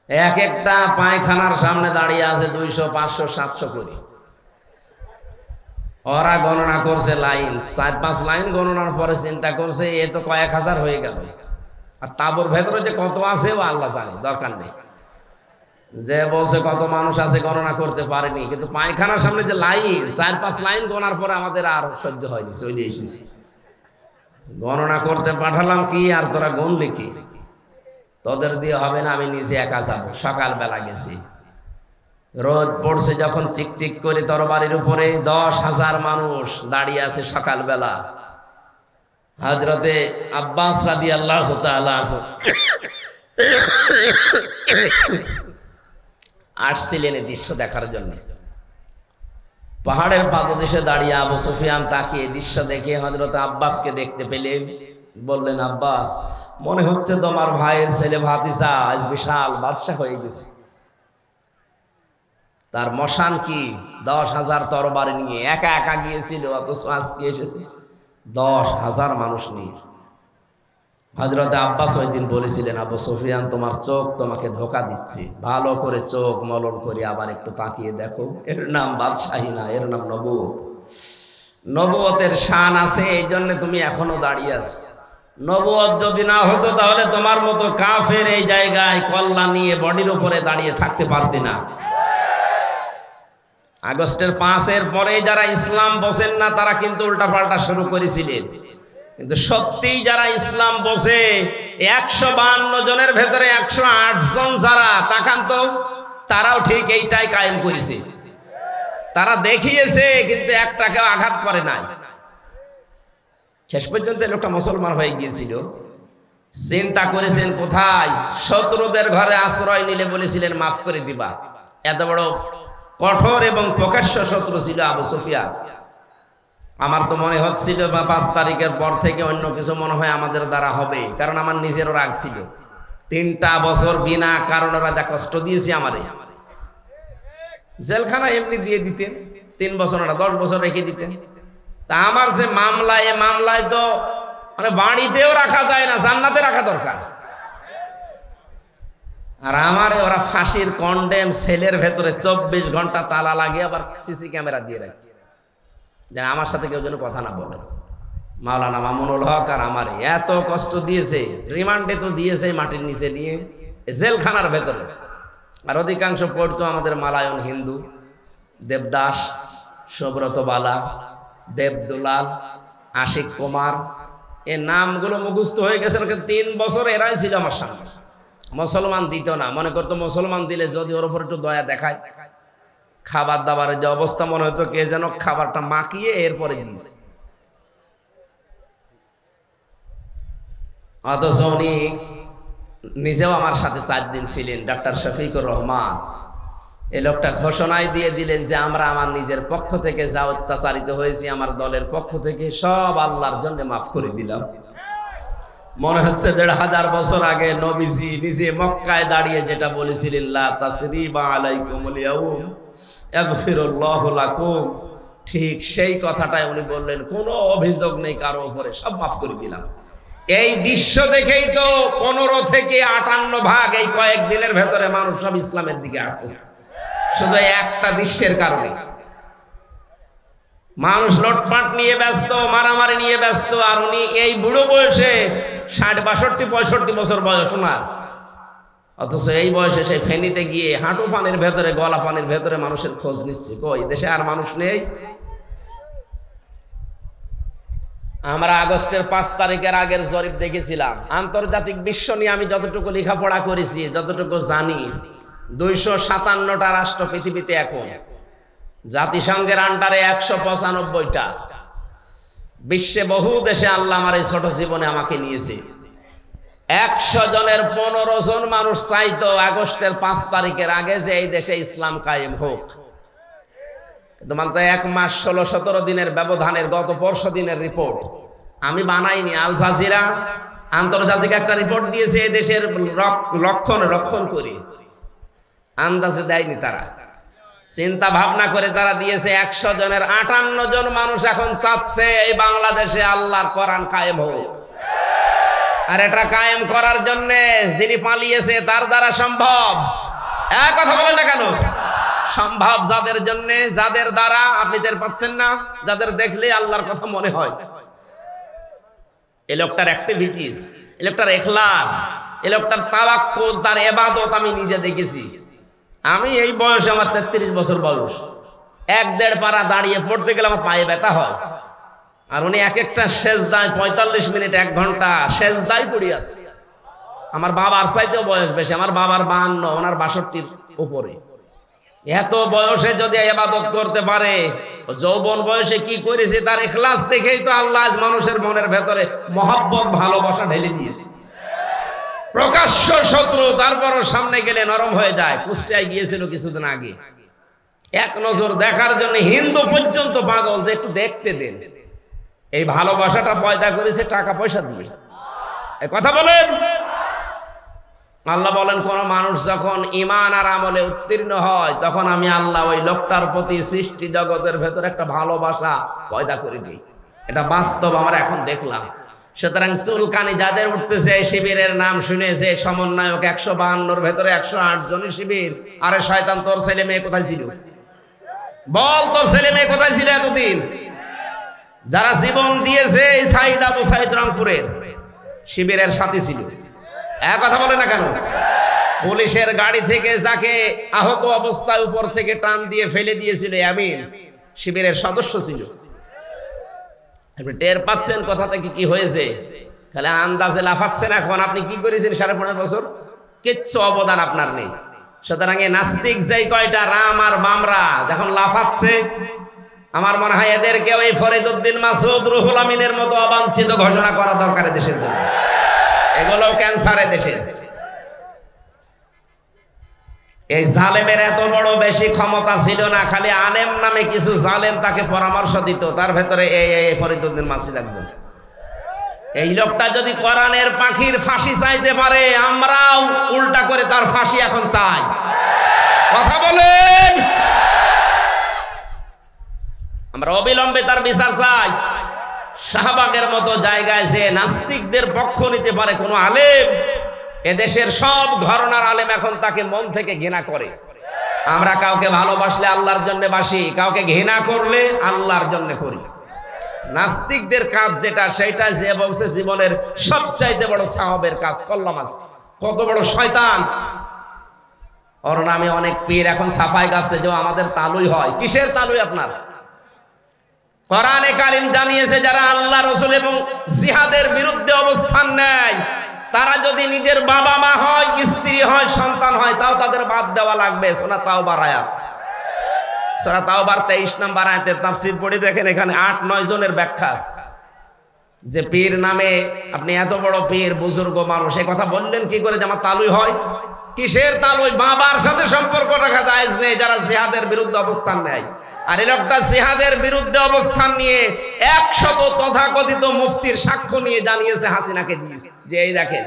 এক একটা পায়খানার সামনে দাঁড়িয়ে আছে 200, 500, 700 করে। ওরা গণনা করছে লাইন, 4-5 লাইন গণনার পরে চিন্তা করছে এ তো কয়েক হাজার হয়ে গেল। আর তাঁবুর ভেতরে যে কত আছে ও আল্লাহ জানে, দরকার নেই। যে বলছে কত মানুষ আছে গণনা করতে পারেনি, কিন্তু পায়খানার সামনে যে লাইন, 4-5 লাইন গণার পরে আমাদের আর সহ্য হয়নি, চলে এসেছি। গণনা করতে পাঠালাম কি আর তোরা গুনলি কি? তোদের দিয়ে হবে না, আমি নিজে একা যাবো। সকালবেলা গেছি, রোদ পড়ছে যখন চিকচিক করে তরবারির উপরে 10,000 মানুষ দাঁড়িয়ে আছে সকালবেলা। হযরতে আব্বাস রাদিয়াল্লাহু তাআলা আসছিলেন এই দৃশ্য দেখার জন্য। পাহাড়ের পাদদেশে দাঁড়িয়ে আবু সুফিয়ান তাকিয়ে দৃশ্য দেখে হযরত আব্বাসকে দেখতে পেলেন। বললেন, আব্বাস, মনে হচ্ছে তোমার ভাইয়ের ছেলে ভাতিজা আজ বিশাল বাদশা হয়ে গেছে। তার মশান কি 10,000 তরবারি নিয়ে একা একা গিয়েছিল, অথচ আজকে এসেছে 10,000 মানুষ নিয়ে। হযরত আব্বাস ওই দিন বলেছিলেন, আবু সুফিয়ান তোমার চোখ তোমাকে ধোকা দিচ্ছে, ভালো করে চোখ মলন করে আবার একটু তাকিয়ে দেখো। এর নাম বাদশাহী না, এর নাম নবুয়ত। নবুয়তের শান আছে, এই জন্য তুমি এখনো দাঁড়িয়ে আছো। নবুয়ত যদি না হতো তাহলে তোমার মতো কাফের এই জায়গায় কল্লা নিয়ে বডির উপরে দাঁড়িয়ে থাকতে পারতে না। আগস্টের 5-এর পরে যারা ইসলাম বোঝেন না তারা কিন্তু উল্টাপাল্টা শুরু করেছিলেন, কিন্তু সত্যিই যারা ইসলাম বোঝে 152 জনের ভেতরে 108 জন যারা, তাকান তো, তারাও ঠিক এইটাই কায়েম করেছে। তারা দেখিয়েছে, কিন্তু একটাকেও আঘাত করে নাই। শেষ পর্যন্ত লোকটা মুসলমান হয়ে গিয়েছিল। চিন্তা করেছেন কোথায়? শত্রুদের ঘরে আশ্রয় নিলে বলেছিলেন মাফ করে দিবা। এত বড় কঠোর এবং প্রকাশ্য শত্রু ছিল আবু সুফিয়ান। আমার তো মনে হচ্ছিল 5 তারিখের পর থেকে অন্য কিছু মনে হয় আমাদের দ্বারা হবে, কারণ আমার নিজেরও রাগ ছিল। 3টা বছর বিনা কারণে ওরা যা কষ্ট দিয়েছে আমারে। জেলখানা এমনি দিয়ে দিতেন, 3 বছর না 10 বছর রেখে দিতেন। তা আমার যে মামলা, এ মামলায় তো মানে বাড়িতেও রাখা যায় না, জান্নাতে রাখা দরকার। আর আমার ওরা ফাঁসির কন্ডেম সেলের ভেতরে 24 ঘন্টা তালা লাগিয়ে আবার সিসি ক্যামেরা দিয়ে রাখে, যেন আমার সাথে কেউ যেন কথা না বলে। মাওলানা মামুনুল হক আর আমার এত কষ্ট দিয়েছে, রিমান্ডে তো দিয়েছে মাটির নিচে নিয়ে, জেলখানার ভেতরে। আর অধিকাংশ পড়তো আমাদের মালায়ন হিন্দু, দেবদাস, সুব্রত বালা, দেবদুলাল, আশিক কুমার, এ নামগুলো মুখস্থ হয়ে গেছে। 3 বছর এরাই ছিল আমার সামনে। মুসলমান দিত না, মনে করতো মুসলমান দিলে যদি ওর উপর একটু দয়া দেখায়। খাবার দাবারের যে অবস্থা, মনে হতো কে যেন খাবারটা মাখিয়ে এরপরে দিয়েছে। অথচ উনি নিজেও আমার সাথে 4 দিন ছিলেন, ডাক্তার শফিকুর রহমান। এই লোকটা ঘোষণায় দিয়ে দিলেন যে আমরা আমার নিজের পক্ষ থেকে যা অত্যাচারিত হয়েছি, আমার দলের পক্ষ থেকে সব আল্লাহর জন্য মাফ করে দিলাম। মনে হচ্ছে 1500 বছর আগে নবীজি নিজে মক্কায় দাঁড়িয়ে যেটা বলেছিলেন, লা তাসরিবা আলাইকুমুল ইয়াউম ইয়াগফিরুল্লাহু লাকুম, ঠিক সেই কথাটাই উনি বললেন। কোনো অভিযোগ নেই কারো উপরে, সব মাফ করে দিলাম। এই দৃশ্য দেখেই তো 15 থেকে 58 ভাগ এই কয়েকদিনের ভেতরে মানুষ সব ইসলামের দিকে আসতেছে, শুধু একটা দৃশ্যের কারণে। মানুষ লটপাট নিয়ে ব্যস্ত, মারামারি নিয়ে ব্যস্ত, আর উনি এই বুড়ো বয়সে 60, 62, 65 বছর বয়স ওনার, অথচ এই বয়সে সেই ফেনীতে গিয়ে হাঁটু পানির ভেতরে, গলা পানির ভেতরে মানুষের খোঁজ নিচ্ছে। কই দেশে আর মানুষ নেই? আমরা আগস্টের 5 তারিখের আগের জরিপ দেখেছিলাম। আন্তর্জাতিক বিশ্ব নিয়ে আমি যতটুকু লেখাপড়া করেছি, যতটুকু জানি, 257টা রাষ্ট্র পৃথিবীতে এখন, জাতিসংঘের আন্ডারে 195টা। বিশ্বে বহু দেশে আল্লাহ আমার এই ছোট জীবনে আমাকে নিয়েছে। 100 জনের 15 জন মানুষ চাইতো আগস্টের 5 তারিখের আগে যে এই দেশে ইসলাম কায়েম হোক। কিন্তু মাত্র 1 মাস 16-17 দিনের ব্যবধানের গত পরশু দিনের রিপোর্ট আমি বানাইনি, আল জাজিরা আন্তর্জাতিক একটা রিপোর্ট দিয়েছে। এই দেশের রক্ষণ করে আন্দাজে দেয়নি তারা, চিন্তা ভাবনা করে তারা দিয়েছে। 100 জনের 58 জন মানুষ এখন চাচ্ছে এই বাংলাদেশে আল্লাহর কোরআন কায়েম হোক। আর এটা কায়েম করার জন্য যিনি পালিয়েছে তার দ্বারা সম্ভব। এক কথা বলেন না কেন? সম্ভব যাদের জন্য, যাদের দ্বারা আপনি টের পাচ্ছেন না, যাদের দেখলে আল্লাহর কথা মনে হয়। এই লোকটার অ্যাক্টিভিটিস, এই লোকটার ইখলাস, এই লোকটার তাওয়াক্কুল, তার ইবাদত আমি নিজে দেখেছি। আমি এই বয়সে, আমার 33 বছর বয়স, 1-1.5 পারা দাঁড়িয়ে পড়তে গেলে আমার পায়ে ব্যথা হয়। আর উনি এক একটা সেজদায় 45 মিনিট 1 ঘন্টা সেজদায় পড়ে আছে। আমার বাবার চাইতেও বয়স বেশি, আমার বাবার 52, ওনার 62-র উপরে। এত বয়সে যদি ইবাদত করতে পারে, যৌবন বয়সে কি করেছে তার ইখলাস দেখেই তো আল্লাহ আজ মানুষের মনের ভেতরে মহব্বত, ভালোবাসা ঢেলে দিয়েছে। প্রকাশ্য শত্রু, তারপরও সামনে গেলে নরম হয়ে যায়। কুষ্টিয়ায় গিয়েছিল কিছুদিন আগে, এক নজর দেখার জন্য হিন্দু পর্যন্ত পাগল যে একটু দেখতে দেন। এই ভালোবাসাটা পয়দা করেছে টাকা পয়সা দিয়ে। এই কথা বলেন। আল্লাহ বলেন, কোন মানুষ যখন ঈমান আর আমলে উত্তীর্ণ হয়, তখন আমি আল্লাহ ওই লোকটার প্রতি সৃষ্টি জগতের ভেতর একটা ভালোবাসা পয়দা করে দিই। এটা বাস্তব, আমরা এখন দেখলাম। সুতরাং চুলকানি যাদের উঠতেছে, এই শিবিরের নাম শুনেছে, সমন্বয়ক 152-র ভেতরে 108 জনের শিবির। আরে শয়তান, তোর ছেলে মেয়ে কোথায় ছিল? বল, তোর ছেলে মেয়ে কোথায় ছিল এতদিন? যারা জীবন দিয়েছে এই সাইদ আবু সাইদ রংপুরের শিবিরের সাথী ছিল। এক কথা বলে না কেন? পুলিশের গাড়ি থেকে যাকে আহত অবস্থায় উপর থেকে টান দিয়ে ফেলে দিয়েছিল, আমিন শিবিরের সদস্য ছিল। আপনি টের পাচ্ছেন কথা থেকে কি হয়েছে? খালি আন্দাজে লাফাচ্ছেন। এখন আপনি কি করেছেন 15.5 বছর? কিচ্ছু অবদান আপনার নেই। সুতরাং এই নাস্তিক যেই কয়টা রাম আর বামরা যখন লাফাচ্ছে, আমার মনে হয় এদেরকেও এই ফরিদউদ্দিন মাসুদ, রুহুল আমিনের মতো অবাঞ্ছিত ঘোষণা করা দরকার দেশের জন্য। এগুলো ক্যান্সারে দেশের। এই জালেমের এত বড় বেশি ক্ষমতা ছিল না, খালি আলেম নামে কিছু জালেম তাকে পরামর্শ দিত, তার ভেতরে এই ফরিদউদ্দিন মাসুদ একজন। এই লোকটা যদি কোরআনের পাখির ফাঁসি চাইতে পারে, আমরাও উল্টা করে তার ফাঁসি এখন চাই। কথা বলেন, আমরা অবিলম্বে তার বিচার চাই। শাহবাগের মতো জায়গায় যে নাস্তিকদের পক্ষ নিতে পারে কোন আলেম, এদেশের সব ঘরানার আলেম এখন তাকে মন থেকে ঘৃণা করে। আমরা কাউকে ভালোবাসলে আল্লাহর জন্য বাসি, কাউকে ঘৃণা করলে আল্লাহর জন্য করি। নাস্তিকদের কাজ যেটা, সেটা যে বলছে জীবনের সবচাইতে বড় সাওয়াবের কাজ করলাম। কত বড় শয়তান! ওর নামে অনেক পীর এখন সাফাই গাছে যে আমাদের তালুই হয়। কিসের তালুই আপনার? কোরআনে কারীম জানিয়েছে যারা আল্লাহ রাসূল এবং জিহাদের বিরুদ্ধে অবস্থান নেয়, তারা যদি নিজের বাবা মা হয়, স্ত্রী হয়, সন্তান হয়, তাও তাদের বাদ দেওয়া লাগবে। সূরা তাওবার আয়াত, সূরা তাওবার 23 নম্বর আয়াতের তাফসীর পড়ে দেখেন, এখানে 8-9 জনের ব্যাখ্যা আছে যে পীর নামে আপনি এত বড় পীর, বুজুর্গ মানুষ, এই কথা বললেন কি করে যে আমার তালুই হয়? কিসের তালুই? বাবার সাথে সম্পর্ক রাখা জায়েজ নেই যারা জিহাদের বিরুদ্ধে অবস্থান নেয়। আর এই লোকটা জিহাদের বিরুদ্ধে অবস্থান নিয়ে 100 তথাকথিত মুফতির সাক্ষ্য নিয়ে জানিয়েছে হাসিনাকে দিয়েছে যে এই দেখেন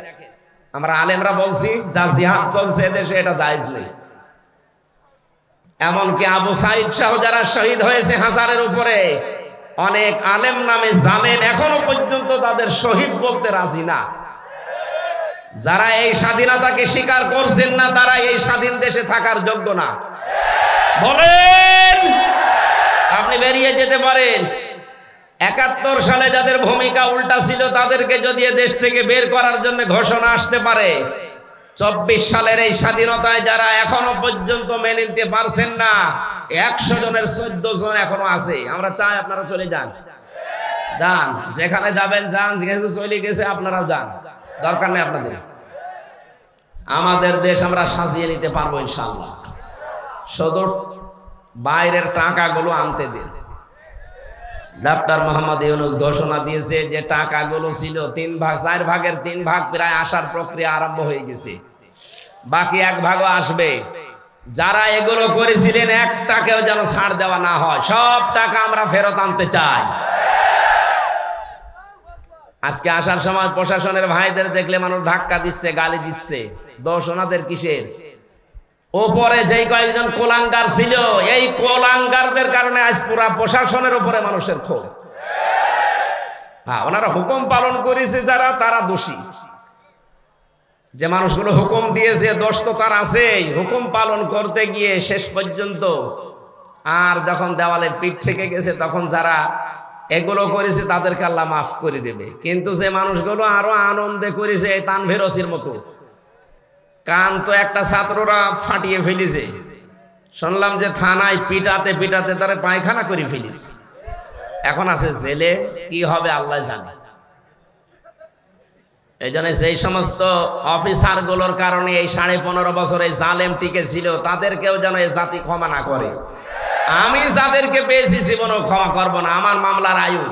আমরা আলেমরা বলছি যা জিহাদ চলছে এদেশে এটা জায়েজ নেই। এমনকি আবু সাইদ সহ যারা শহীদ হয়েছে হাজারের উপরে, অনেক আলেম নামে জালেম এখনো পর্যন্ত তাদের শহীদ বলতে রাজি না। যারা এই স্বাধীনতাকে স্বীকার করছেন না, তারা এই স্বাধীন দেশে থাকার যোগ্য না। বলেন, আপনি বেরিয়ে যেতে পারেন। 71 সালে যাদের ভূমিকা উল্টা ছিল, তাদেরকে যদি দেশ থেকে বের করার জন্য ঘোষণা আসতে পারে, 24 সালের এই স্বাধীনতায় যারা এখনো পর্যন্ত মেনে নিতে পারছেন না, 100 জনের 14 জন এখনো আছে। আমরা চাই আপনারা চলে যান, যান, যেখানে যাবেন যান, যেখানে চলে গেছে আপনারাও যান, দরকার নেই আপনাদের। আমাদের দেশ আমরা সাজিয়ে নিতে পারবো ইনশাআল্লাহ। শুধু বাইরের টাকাগুলো আনতে দিন। ডক্টর মোহাম্মদ ইউনূস ঘোষণা দিয়েছে যে টাকাগুলো ছিল 3 ভাগ, 4 ভাগের 3 ভাগ প্রায় আসার প্রক্রিয়া আরম্ভ হয়ে গেছে, বাকি 1 ভাগও আসবে। যারা এগুলো করেছিলেন 1 টাকাও যেন ছাড় দেওয়া না হয়, সব টাকা আমরা ফেরত আনতে চাই। আজকে আসার সময় প্রশাসনের ভাইদের দেখলে মানুষ ধাক্কা দিচ্ছে, গালি দিচ্ছে, দোষ ওনাদের কিসের? ওপরে যেই কয়েকজন কোলাঙ্গার ছিল, এই কোলাঙ্গারদের কারণে আজ পুরা প্রশাসনের উপরে মানুষের ক্ষোভ। হ্যাঁ, ওনারা হুকুম পালন করেছে যারা, তারা দোষী। যে মানুষগুলো হুকুম দিয়েছে, দোষ তো তার আছেই। হুকুম পালন করতে গিয়ে শেষ পর্যন্ত আর যখন দেওয়ালে পিঠ থেকে গেছে, তখন যারা এগুলো করেছে তাদেরকে আল্লাহ মাফ করে দেবে। কিন্তু যে মানুষগুলো আরো আনন্দে করেছে, এই তানভীর ওসির মতো, কান তো একটা ছাত্ররা ফাটিয়ে ফেলেছে, শুনলাম যে থানায় পিটাতে পিটাতে তারা পায়খানা করে ফেলেছে, এখন আছে জেলে। কি হবে আল্লাহ জানে। এই জন্য সেই সমস্ত অফিসার গুলোর কারণে এই 15.5 বছর এই জালেম টিকে ছিল, তাদেরকেও যেন এই জাতি ক্ষমা না করে। আমি যাদেরকে পেয়েছি জীবনেও ক্ষমা করব না। আমার মামলার আয়ু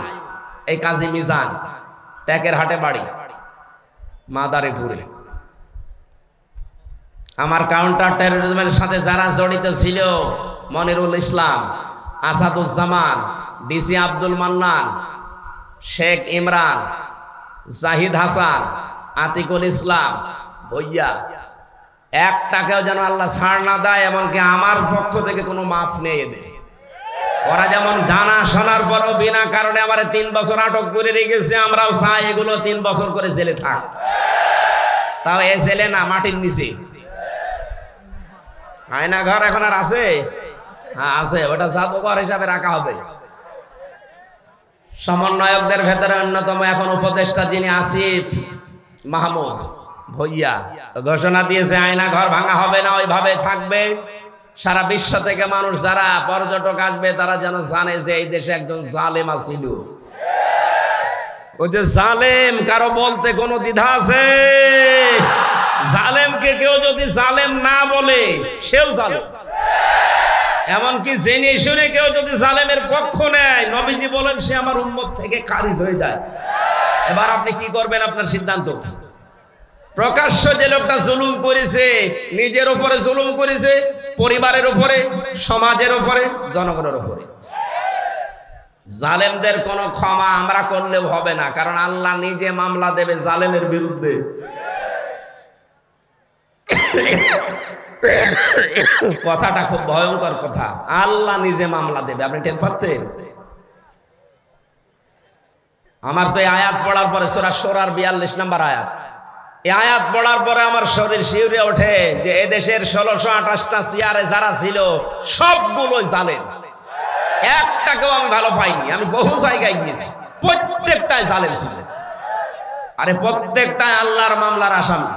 এই কাজী মিজান, ট্যাকের হাটে বাড়ি, মাদারীপুরে। আমার কাউন্টার টেরোরিজমের সাথে যারা জড়িত ছিল, মনিরুল ইসলাম, আসাদুজ্জামান, ডিসি আব্দুল মান্নান, শেখ ইমরান, জাহিদ হাসান, আতিকুল ইসলাম, ভইয়া, 1 টাকাও যেন আল্লাহ ছাড় না দেয়, এমনকি আমার পক্ষ থেকে কোনো মাফ নেই এদের। ওরা যেমন জানা শোনার পরও বিনা কারণে আমার 3 বছর আটক করে রেখেছে, আমরাও চাই এগুলো 3 বছর করে জেলে থাক। তাও এ জেলে না, মাটির নিচে। আয়না ঘর এখন আর আছে? হ্যাঁ আছে, ওটা জাদুঘর হিসাবে রাখা হবে। সমন্বয়কদের ভেতরে অন্যতম এখন উপদেষ্টা যিনি আসিফ মাহমুদ ভইয়া ঘোষণা দিয়েছে আয়না ঘর ভাঙা হবে না, ওইভাবে থাকবে। সারা বিশ্ব থেকে মানুষ যারা পর্যটক আসবে, তারা যেন জানে যে এই দেশে একজন জালেম আছিল। ও যে জালেম, কারো বলতে কোনো দ্বিধা আছে? জালেমকে কেউ যদি জালেম না বলে সেও জালেম। এমনকি জেনে শুনে কেউ যদি জালেমের পক্ষ নেয়, নবীজি বলেন সে আমার উম্মত থেকে খারিজ হয়ে যায়। এবার আপনি কি করবেন, আপনার সিদ্ধান্ত। প্রকাশ্য যে লোকটা জুলুম করেছে, নিজের উপরে জুলুম করেছে, পরিবারের উপরে, সমাজের উপরে, জনগণের উপরে, জালেমদের কোনো ক্ষমা আমরা করলেও হবে না, কারণ আল্লাহ নিজে মামলা দেবে জালেমের বিরুদ্ধে। কথাটা খুব ভয়ঙ্কর কথা, আল্লাহ নিজে মামলা দেবে। আপনি টের পাচ্ছেন? আমার তো এই আয়াত পড়ার পরে সূরা শূরার 42 নম্বর আয়াত, এই আয়াত পড়ার পরে আমার শরীর শিউরে ওঠে যে এদেশের 1628টা চেয়ারে যারা ছিল সবগুলো জালেম, একটাকেও আমি ভালো পাইনি। আমি বহু জায়গায় গিয়েছি, প্রত্যেকটাই জালেম ছিল। আরে প্রত্যেকটাই আল্লাহর মামলার আসামি।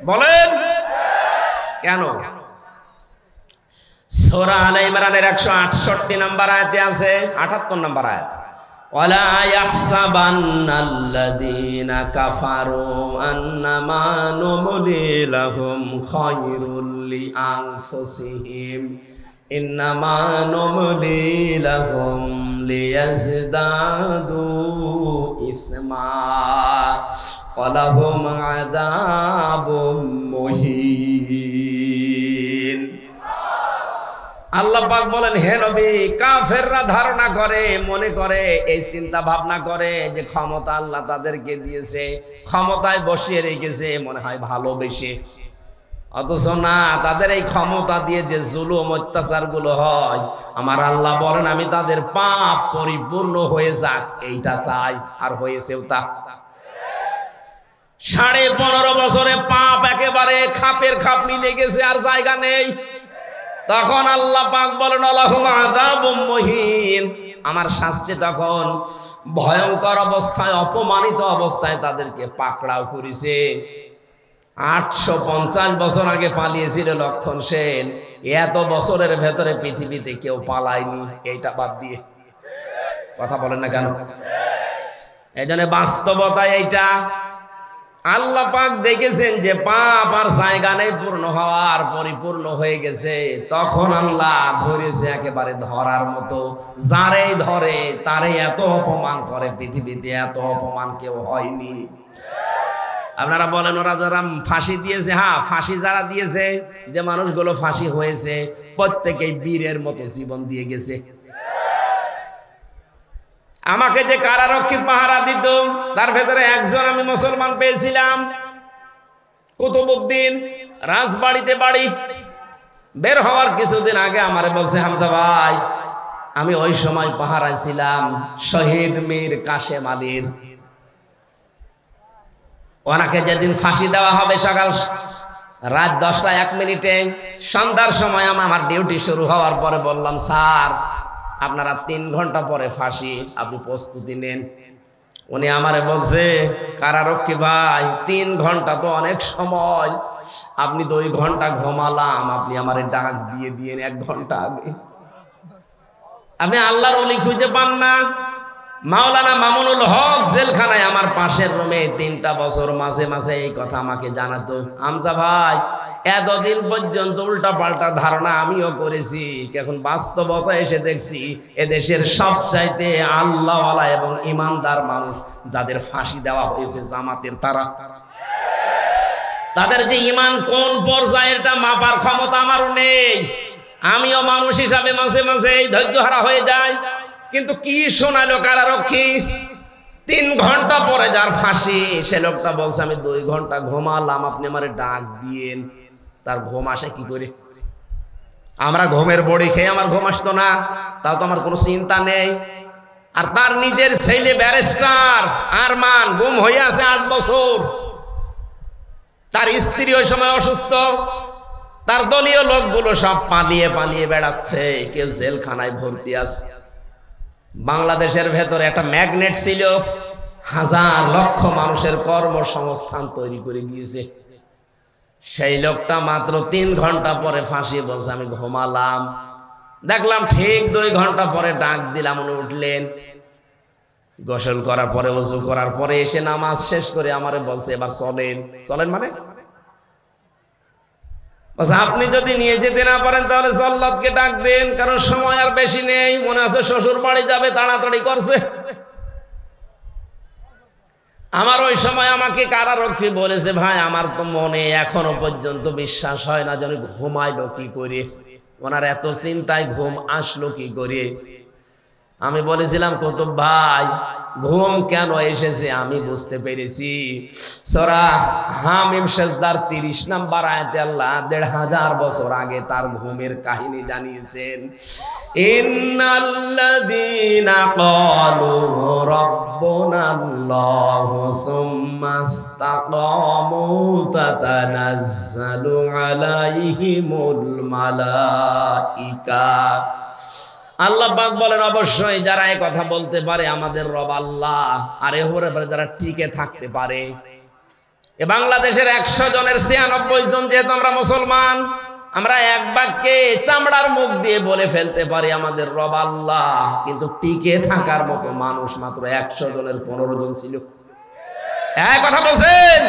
বলেন কেন? সূরা আলে ইমরানের 168 নম্বর আয়াতে আছে, 78 নম্বর আয়াত, ওয়ালা ইয়াহসাবান্নাল্লাযীনা কাফারু আন্নামা নুমলি লাহুম খায়রুল লিআনফুসিহিম ইন্নামা নুমলি লাহুম লিয়াজদাদু ইসমা ওয়ালাহুম আযাবুম মুহিন। আল্লাহ পাক বলেন, হে নবী, কাফেররা ধারণা করে, মনে করে, এই চিন্তা ভাবনা করে যে ক্ষমতা আল্লাহ তাদেরকে দিয়েছে, ক্ষমতায় বসিয়ে রেখেছে মনে হয় ভালোবেসে। অথচ না, তাদের এই ক্ষমতা দিয়ে যে জুলুম অত্যাচার গুলো হয়, আমার আল্লাহ বলেন আমি তাদের পাপ পরিপূর্ণ হয়ে যাক এইটা চাই, আর হয়েছেও তা। 15.5 বছরে পাপ একেবারে খাপের খাপ মিলে গেছে, আর জায়গা নেই। তখন আল্লাহ পাক বলেন লাহুম আযাবুম মুহিন, আমার শাস্তি তখন ভয়ঙ্কর অবস্থায়, অপমানিত অবস্থায় তাদেরকে পাকড়াও করেছে। 850 বছর আগে পালিয়েছিল লক্ষণ সেন, এত বছরের ভেতরে পৃথিবীতে কেউ পালায়নি, এইটা বাদ দিয়ে। কথা বলেন না কেন? এই জন্য বাস্তবতায় এইটা আল্লাহ পাক দেখেছেন যে পাপ আর জায়গা নেই পূর্ণ হওয়ার, পরিপূর্ণ হয়ে গেছে। তখন আল্লাহ ধরেছে একেবারে ধরার মতো, যারে ধরে তারে এত অপমান করে, পৃথিবীতে এত অপমান কেউ হয়নি। আপনারা বলেন ওরা যারা ফাঁসি দিয়েছে, হ্যাঁ ফাঁসি যারা দিয়েছে, যে মানুষগুলো ফাঁসি হয়েছে প্রত্যেকেই বীরের মতো জীবন দিয়ে গেছে। আমাকে যে কারারক্ষী পাহারা দিত তার ভেতরে একজন আমি মুসলমান পেয়েছিলাম, কুতুবউদ্দিন, রাজবাড়িতে বাড়ি। বের হওয়ার কিছুদিন আগে আমারে বলছে, হামজা ভাই, আমি ওই সময় পাহারায় ছিলাম শহীদ মীর কাশেম আলীর, ওনাকে যেদিন ফাঁসি দেওয়া হবে সকাল রাত 10টা 1 মিনিটে, সন্ধ্যার সময় আমার ডিউটি শুরু হওয়ার পরে বললাম, স্যার আপনারা 3 ঘন্টা পরে ফাঁসি, আপনি প্রস্তুতি নেন। উনি আমারে বলছে, কারারক্ষী ভাই 3 ঘন্টা তো অনেক সময়, আপনি 2 ঘন্টা ঘুমালাম, আপনি আমারে ডাক দিয়ে দিয়েন 1 ঘন্টা আগে। আপনি আল্লাহর ওলি খুঁজে পান না? মাওলানা মামুনুল হক জেলখানায় আমার পাশের রুমে 3টা বছর মাঝে মাঝে এই কথা আমাকে জানাতো, হামজা ভাই এতদিন পর্যন্ত উল্টা পাল্টা ধারণা আমিও করেছি, এখন বাস্তবতা এসে দেখছি এদেশের সবচাইতে আল্লাহওয়ালা এবং ইমানদার মানুষ যাদের ফাঁসি দেওয়া হয়েছে জামাতের, তাদের যে ইমান কোন পর্যায়ে এটা মাপার ক্ষমতা আমারও নেই। আমিও মানুষ হিসাবে মাঝে মাঝে ধৈর্য হারা হয়ে যায়। কিন্তু কি শোনালো কারারক্ষী, 3 ঘন্টা পরে যার ফাঁসি সে লোকটা বলছে আমি 2 ঘন্টা ঘুমালাম, আপনি আমারে ডাক দিয়েন। তার ঘুম আসে কি করে? আমরা ঘুমের বড়ি খেয়ে আমার ঘুম আসতো না, তাও তো আমার কোনো চিন্তা নেই। আর তার নিজের ছেলে ব্যারিস্টার আরমান গুম হয়ে আছে 8 বছর, তার স্ত্রী ওই সময় অসুস্থ, তার দলীয় লোকগুলো সব পালিয়ে পালিয়ে বেড়াচ্ছে, কেউ জেলখানায় ভর্তি আছে। বাংলাদেশের ভেতরে একটা ম্যাগনেট ছিল, হাজার লক্ষ মানুষের কর্মসংস্থান তৈরি করে দিয়েছে। সেই লোকটা মাত্র 3 ঘন্টা পরে ফাঁসি বলছে আমি ঘুমালাম। দেখলাম ঠিক 2 ঘন্টা পরে ডাক দিলাম, উনি উঠলেন, গোসল করার পরে, ওযু করার পরে এসে নামাজ শেষ করে আমারে বলছে এবার চলেন। চলেন মানে আপনি যদি নিয়ে যেতে না পারেন তাহলে জল্লাদকে ডাক দেন, কারণ সময় আর বেশি নেই, মনে আছে শ্বশুর বাড়ি যাবে, তাড়াতাড়ি করছে। আমার ওই সময় আমাকে কারারক্ষী বলেছে, ভাই আমার তো মনে এখনো পর্যন্ত বিশ্বাস হয় না যেন ঘুমাইলো কি করে, ওনার এত চিন্তায় ঘুম আসলো কি করে। আমি বলেছিলাম কুতুব ভাই, ঘুম কেন এসেছে আমি বুঝতে পেরেছি। সূরা হামিম সিজদার 30 নম্বর আয়াতে আল্লাহ 1500 বছর আগে তার ঘুমের কাহিনী জানিয়েছেন। ইন্নাল্লাযীনা ক্বালু রাব্বুনাল্লাহু সুম্মা ইসতাকামু তাতানাজ্জালু আলাইহিমুল মালাইকা। আল্লাহ পাক বলেন, অবশ্যই যারা এই কথা বলতে পারে আমাদের রব আল্লাহ, আর এর উপরে যারা টিকে থাকতে পারে। এ বাংলাদেশের 100 জনের 96 জন যেহেতু আমরা মুসলমান, আমরা এক বাক্যে চামড়ার মুখ দিয়ে বলে ফেলতে পারি আমাদের রব আল্লাহ, কিন্তু টিকে থাকার মতো মানুষ মাত্র 100 জনের 15 জন ছিল। এই কথা বলছেন?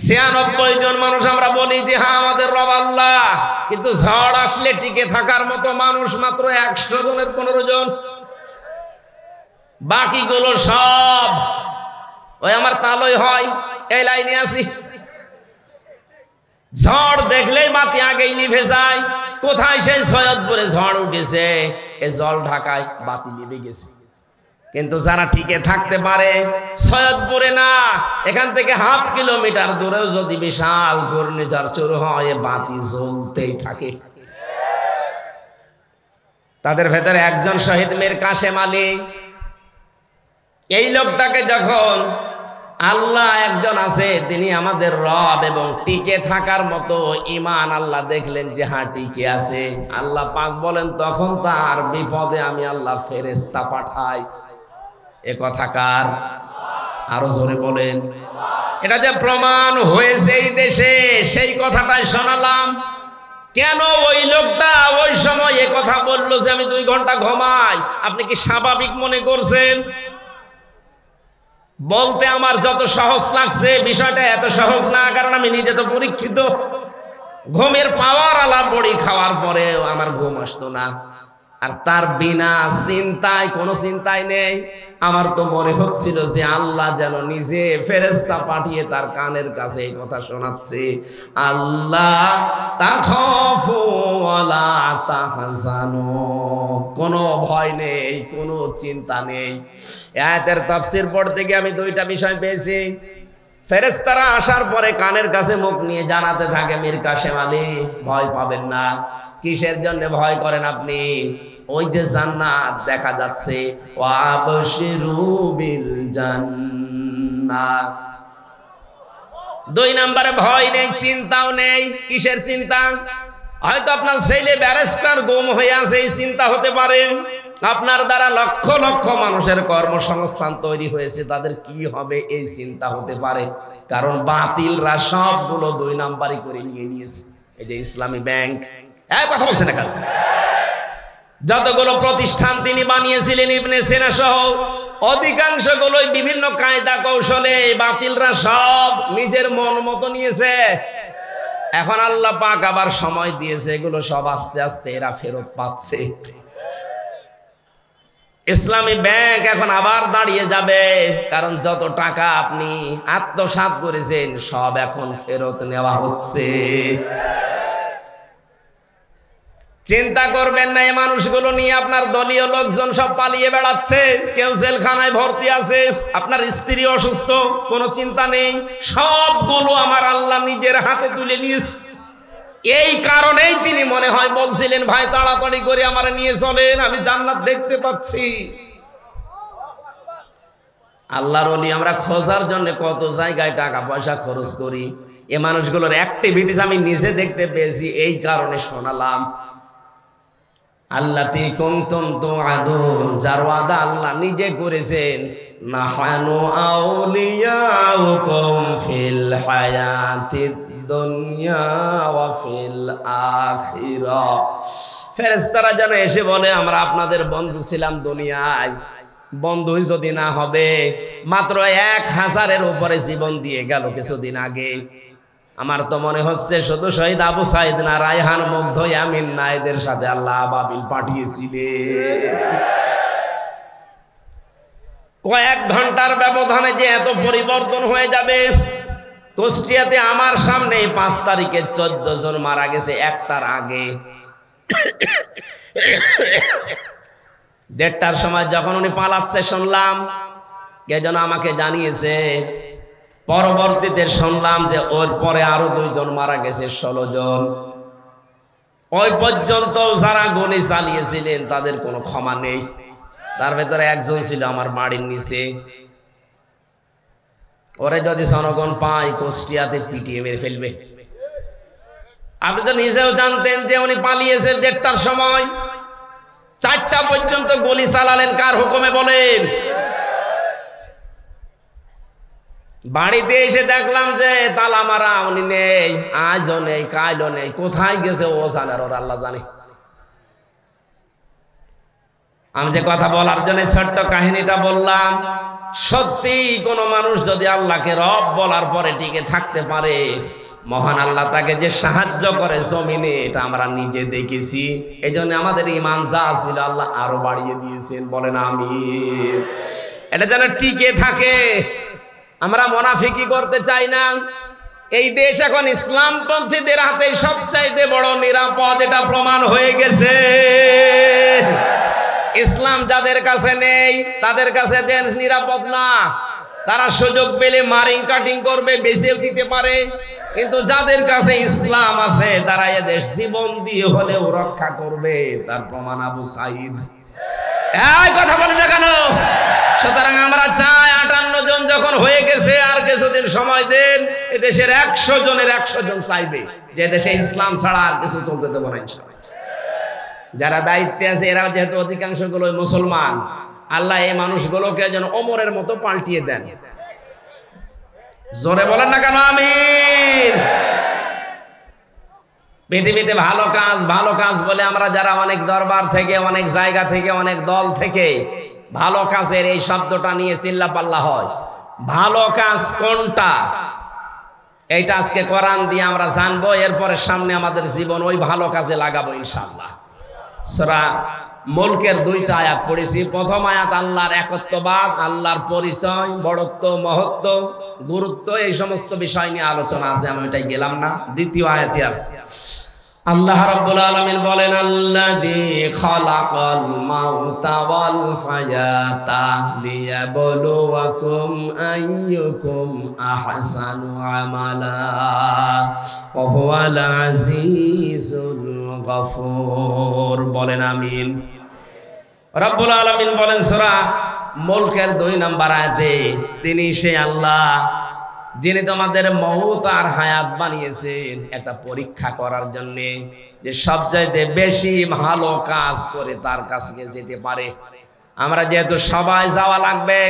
96 জন মানুষ আমরা বলি যে হ্যাঁ আমাদের রব আল্লাহ, কিন্তু ঝড় আসলে টিকে থাকার মতো মানুষ মাত্র 100 জনের 15 জন। বাকিগুলো সব ওই আমার তালই হয়, এই লাইনে আছি। ঝড় দেখলেই বাতি আগেই নিভে যায়। কোথায় সেই সৈয়দপুরে ঝড় উঠেছে, এই জল ঢাকায় বাতি নিভে গেছে। কিন্তু যারা টিকে থাকতে পারে, সৈয়দপুরে না, এখান থেকে হাফ কিলোমিটার দূরেও যদি বিশাল ঘূর্ণিঝড় শুরু হয়, বাতি জ্বলতেই থাকে। তাদের ভেতরে একজন শহীদ মীর কাশেম আলী। এই লোকটাকে যখন আল্লাহ একজন আছে, তিনি আমাদের রব, এবং টিকে থাকার মতো ঈমান আল্লাহ দেখলেন যে হ্যাঁ টিকে আছে, আল্লাহ পাক বলেন তখন তার বিপদে আমি আল্লাহ ফেরেশতা পাঠাই। এ কথা কার? আরো জোরে বলেন। এটা যে প্রমাণ হয়েছে এই দেশে, সেই কথাটাই শোনালাম। কেন ওই লোকটা ওই সময় এ কথা বললো যে আমি 2 ঘন্টা ঘুমাই? আপনি কি স্বাভাবিক মনে করছেন? বলতে আমার যত সহজ লাগছে, বিষয়টা এত সহজ না, কারণ আমি নিজে তো পরীক্ষিত। ঘুমের পাওয়ার আলা বড়ি খাওয়ার পরেও আমার ঘুম আসতো না, আর তার বিনা চিন্তায়, কোনো চিন্তাই নেই। আমার তো মনে হচ্ছিল যে আল্লাহ যেন নিজে ফেরেশতা পাঠিয়ে তার কানের কাছে এই কথা শোনাচ্ছে, আল্লাহ তাখাফু ওয়ালা তাহজানু, কোনো ভয় নেই, কোনো চিন্তা নেই। আয়াতের তাফসীর পড়তে গিয়ে আমি 2টা বিষয় পেয়েছি। ফেরেশতারা আসার পরে কানের কাছে মুখ নিয়ে জানাতে থাকে, মীর কাশেম আলী ভয় পাবেন না। কিসের জন্য ভয় করেন আপনি? ওই যে জান্নাত দেখা যাচ্ছে, ওয়াবশিরু বিল জান্নাহ। 2 নম্বরে ভয় নেই, চিন্তাও নেই। কিসের চিন্তা? হয়তো আপনার ছেলে ব্যারিস্টার গুম হয়ে আছে, এই চিন্তা হতে পারে। আপনার দ্বারা লক্ষ লক্ষ মানুষের কর্মসংস্থান তৈরি হয়েছে, তাদের কি হবে এই চিন্তা হতে পারে। কারণ বাতিলরা সবগুলো 2 নাম্বারই করে নিয়ে নিয়েছে। এই যে ইসলামী ব্যাংক, এই কথা বলছে না কাজ, যতগুলো প্রতিষ্ঠান তিনি বানিয়েছিলেন ইবনে সিনা সহ, অধিকাংশগুলোই বিভিন্ন কায়দা কৌশলে বাতিলরা সব নিজের মন মতো নিয়েছে। এখন আল্লাহ পাক আবার সময় দিয়েছে, এগুলো সব আস্তে আস্তে এরা ফেরত পাচ্ছে। ইসলামী ব্যাংক এখন আবার দাঁড়িয়ে যাবে, কারণ যত টাকা আপনি আত্মসাৎ করেছেন সব এখন ফেরত নেওয়া হচ্ছে। চিন্তা করবেন না, এই মানুষগুলো নিয়ে আপনার দলীয় লোকজন সব পালিয়ে বেড়াচ্ছে, কেউ জেলখানায় ভর্তি আছে, আপনার স্ত্রী অসুস্থ, কোনো চিন্তা নেই, সবগুলো আমার আল্লাহ নিজের হাতে তুলে নিয়েছে। এই কারণেই তিনি মনে হয় বলছিলেন, ভাই তাড়াতাড়ি করে আমার নিয়ে চলেন, আমি জান্নাত দেখতে পাচ্ছি। আল্লাহর ওলি আমরা খোঁজার জন্য কত জায়গায় টাকা পয়সা খরচ করি, এ মানুষগুলোর অ্যাক্টিভিটিস আমি নিজে দেখতে পেয়েছি, এই কারণে শোনালাম। আল্লাতী কুনতুম তুআদুন, যার ওয়াদা আল্লাহ নিজে করেছেন, নাহানু আউলিয়াউকুম ফিল হায়াতিদ দুনিয়া ওয়া ফিল আখিরাহ। ফেরেশতারা যেন এসে বলে, আমরা আপনাদের বন্ধু ছিলাম দুনিয়ায়, বন্ধুই যদি না হবে, মাত্র 1000-এর উপরে জীবন দিয়ে গেল কিছুদিন আগে, আমার তো মনে হচ্ছে শুধু শহীদ আবু সাইদ না, রায়হান, মুগ্ধ, ইয়ামিন না, এদের সাথে আল্লাহ আবাবিল পাঠিয়েছিলেন। কয়েক ঘন্টার ব্যবধানে যে এত পরিবর্তন হয়ে যাবে। কুষ্টিয়াতে আমার সামনে 5 তারিখে 14 জন মারা গেছে, একটার আগে 1:30টার সময় যখন উনি পালাচ্ছে শুনলাম, কে যেন আমাকে জানিয়েছে। পরবর্তীতে শুনলাম যে ওর পরে আরো 2 জন মারা গেছে, 16 জন। ওই পর্যন্ত যারা গুলি চালিয়েছিলেন তাদের কোনো ক্ষমা নেই। তার ভেতরে একজন ছিল আমার বাড়ির নিচে। ওরে যদি জনগণ পায় কুষ্টিয়াতে পিটিয়ে মেরে ফেলবে। আপনি তো নিজেও জানতেন যে উনি পালিয়েছেন 1:30টার সময়, 4টা পর্যন্ত গুলি চালালেন কার হুকুমে বলেন? বাড়িতে এসে দেখলাম যে তালা মারা, উনি নেই, আজও নেই, কালও নেই, কোথায় গেছে ও জানে, ওর আল্লাহ জানে। আমি যে কথা বলার জন্য ছোট্ট কাহিনীটা বললাম, সত্যি কোন মানুষ যদি আল্লাহকে রব বলার পরে টিকে থাকতে পারে, মহান আল্লাহ তাকে যে সাহায্য করে জমিনে, এটা আমরা নিজে দেখেছি। এই জন্য আমাদের ঈমান যা ছিল আল্লাহ আরো বাড়িয়ে দিয়েছেন, বলেন আমিন। এটা যেন টিকে থাকে। আমরা মুনাফিকি করতে চাই না। এই দেশ এখন ইসলামপন্থীদের হাতে সবচাইতে বড় নিরাপদ, এটা প্রমাণ হয়ে গেছে। ইসলাম যাদের কাছে নেই তাদের কাছে দেশ নিরাপদ না। তারা সুযোগ পেলে মারিং কাটিং করবে, বেঁচেও দিতে পারে। কিন্তু যাদের কাছে ইসলাম আছে তারা এ দেশ জীবন দিয়ে হলেও রক্ষা করবে। তার প্রমাণ আবু সাইদ। এই কথা বলি না কেন? সুতরাং আমরা চাই 58 জন যখন হয়ে গেছে, আর কিছুদিন সময় দেন, এ দেশের 100 জনের 100 জন চাইবে যে দেশে ইসলাম ছাড়া আর কিছু চলতে দেবো না। যারা দায়িত্বে আছে এরা যেহেতু অধিকাংশ গুলো মুসলমান, আল্লাহ এই মানুষগুলোকে যেন ওমরের মতো পাল্টিয়ে দেন। জোরে বলেন না কেন আমিন। পৃথিবীতে ভালো কাজ বলে আমরা যারা অনেক দরবার থেকে, অনেক জায়গা থেকে, অনেক দল থেকে ভালো কাজের এই শব্দটা নিয়ে চিল্লাপাল্লা হয়। ভালো কাজ কোনটা, এইটা আজকে কোরআন দিয়ে আমরা জানবো। এরপরে সামনে আমাদের জীবন ওই ভালো কাজে লাগাবো ইনশাআল্লাহ। সূরা মুলকের 2টা আয়াত পড়েছি। প্রথম আয়াত আল্লাহর একত্ববাদ, আল্লাহর পরিচয়, বড়ত্ব, মহত্ব, গুরুত্ব, এই সমস্ত বিষয় নিয়ে আলোচনা আছে, আমি এটাই গেলাম না। দ্বিতীয় আয়াতে আছে আল্লাহ রাব্বুল আলামিন বলেন, আল্লাযী খালাকাল মাউতা ওয়াল হায়াতা লিয়াবলুয়াকুম আইয়ুকুম আহসানু আমালা ওয়া হুয়াল আজিজুল গফুর। বলেন আমিন। রাব্বুল আলামিন বলেন সূরা মুলকের 2 নম্বর আয়াতে, তিনি সে আল্লাহ যিনি তোমাদের মউত আর হায়াত বানিয়েছেন একটা পরীক্ষা করার জন্য, যে সবচাইতে বেশি ভালো কাজ করে তার কাছে যেতে পারে। আমরা যেহেতু সবাই যাওয়া লাগবে,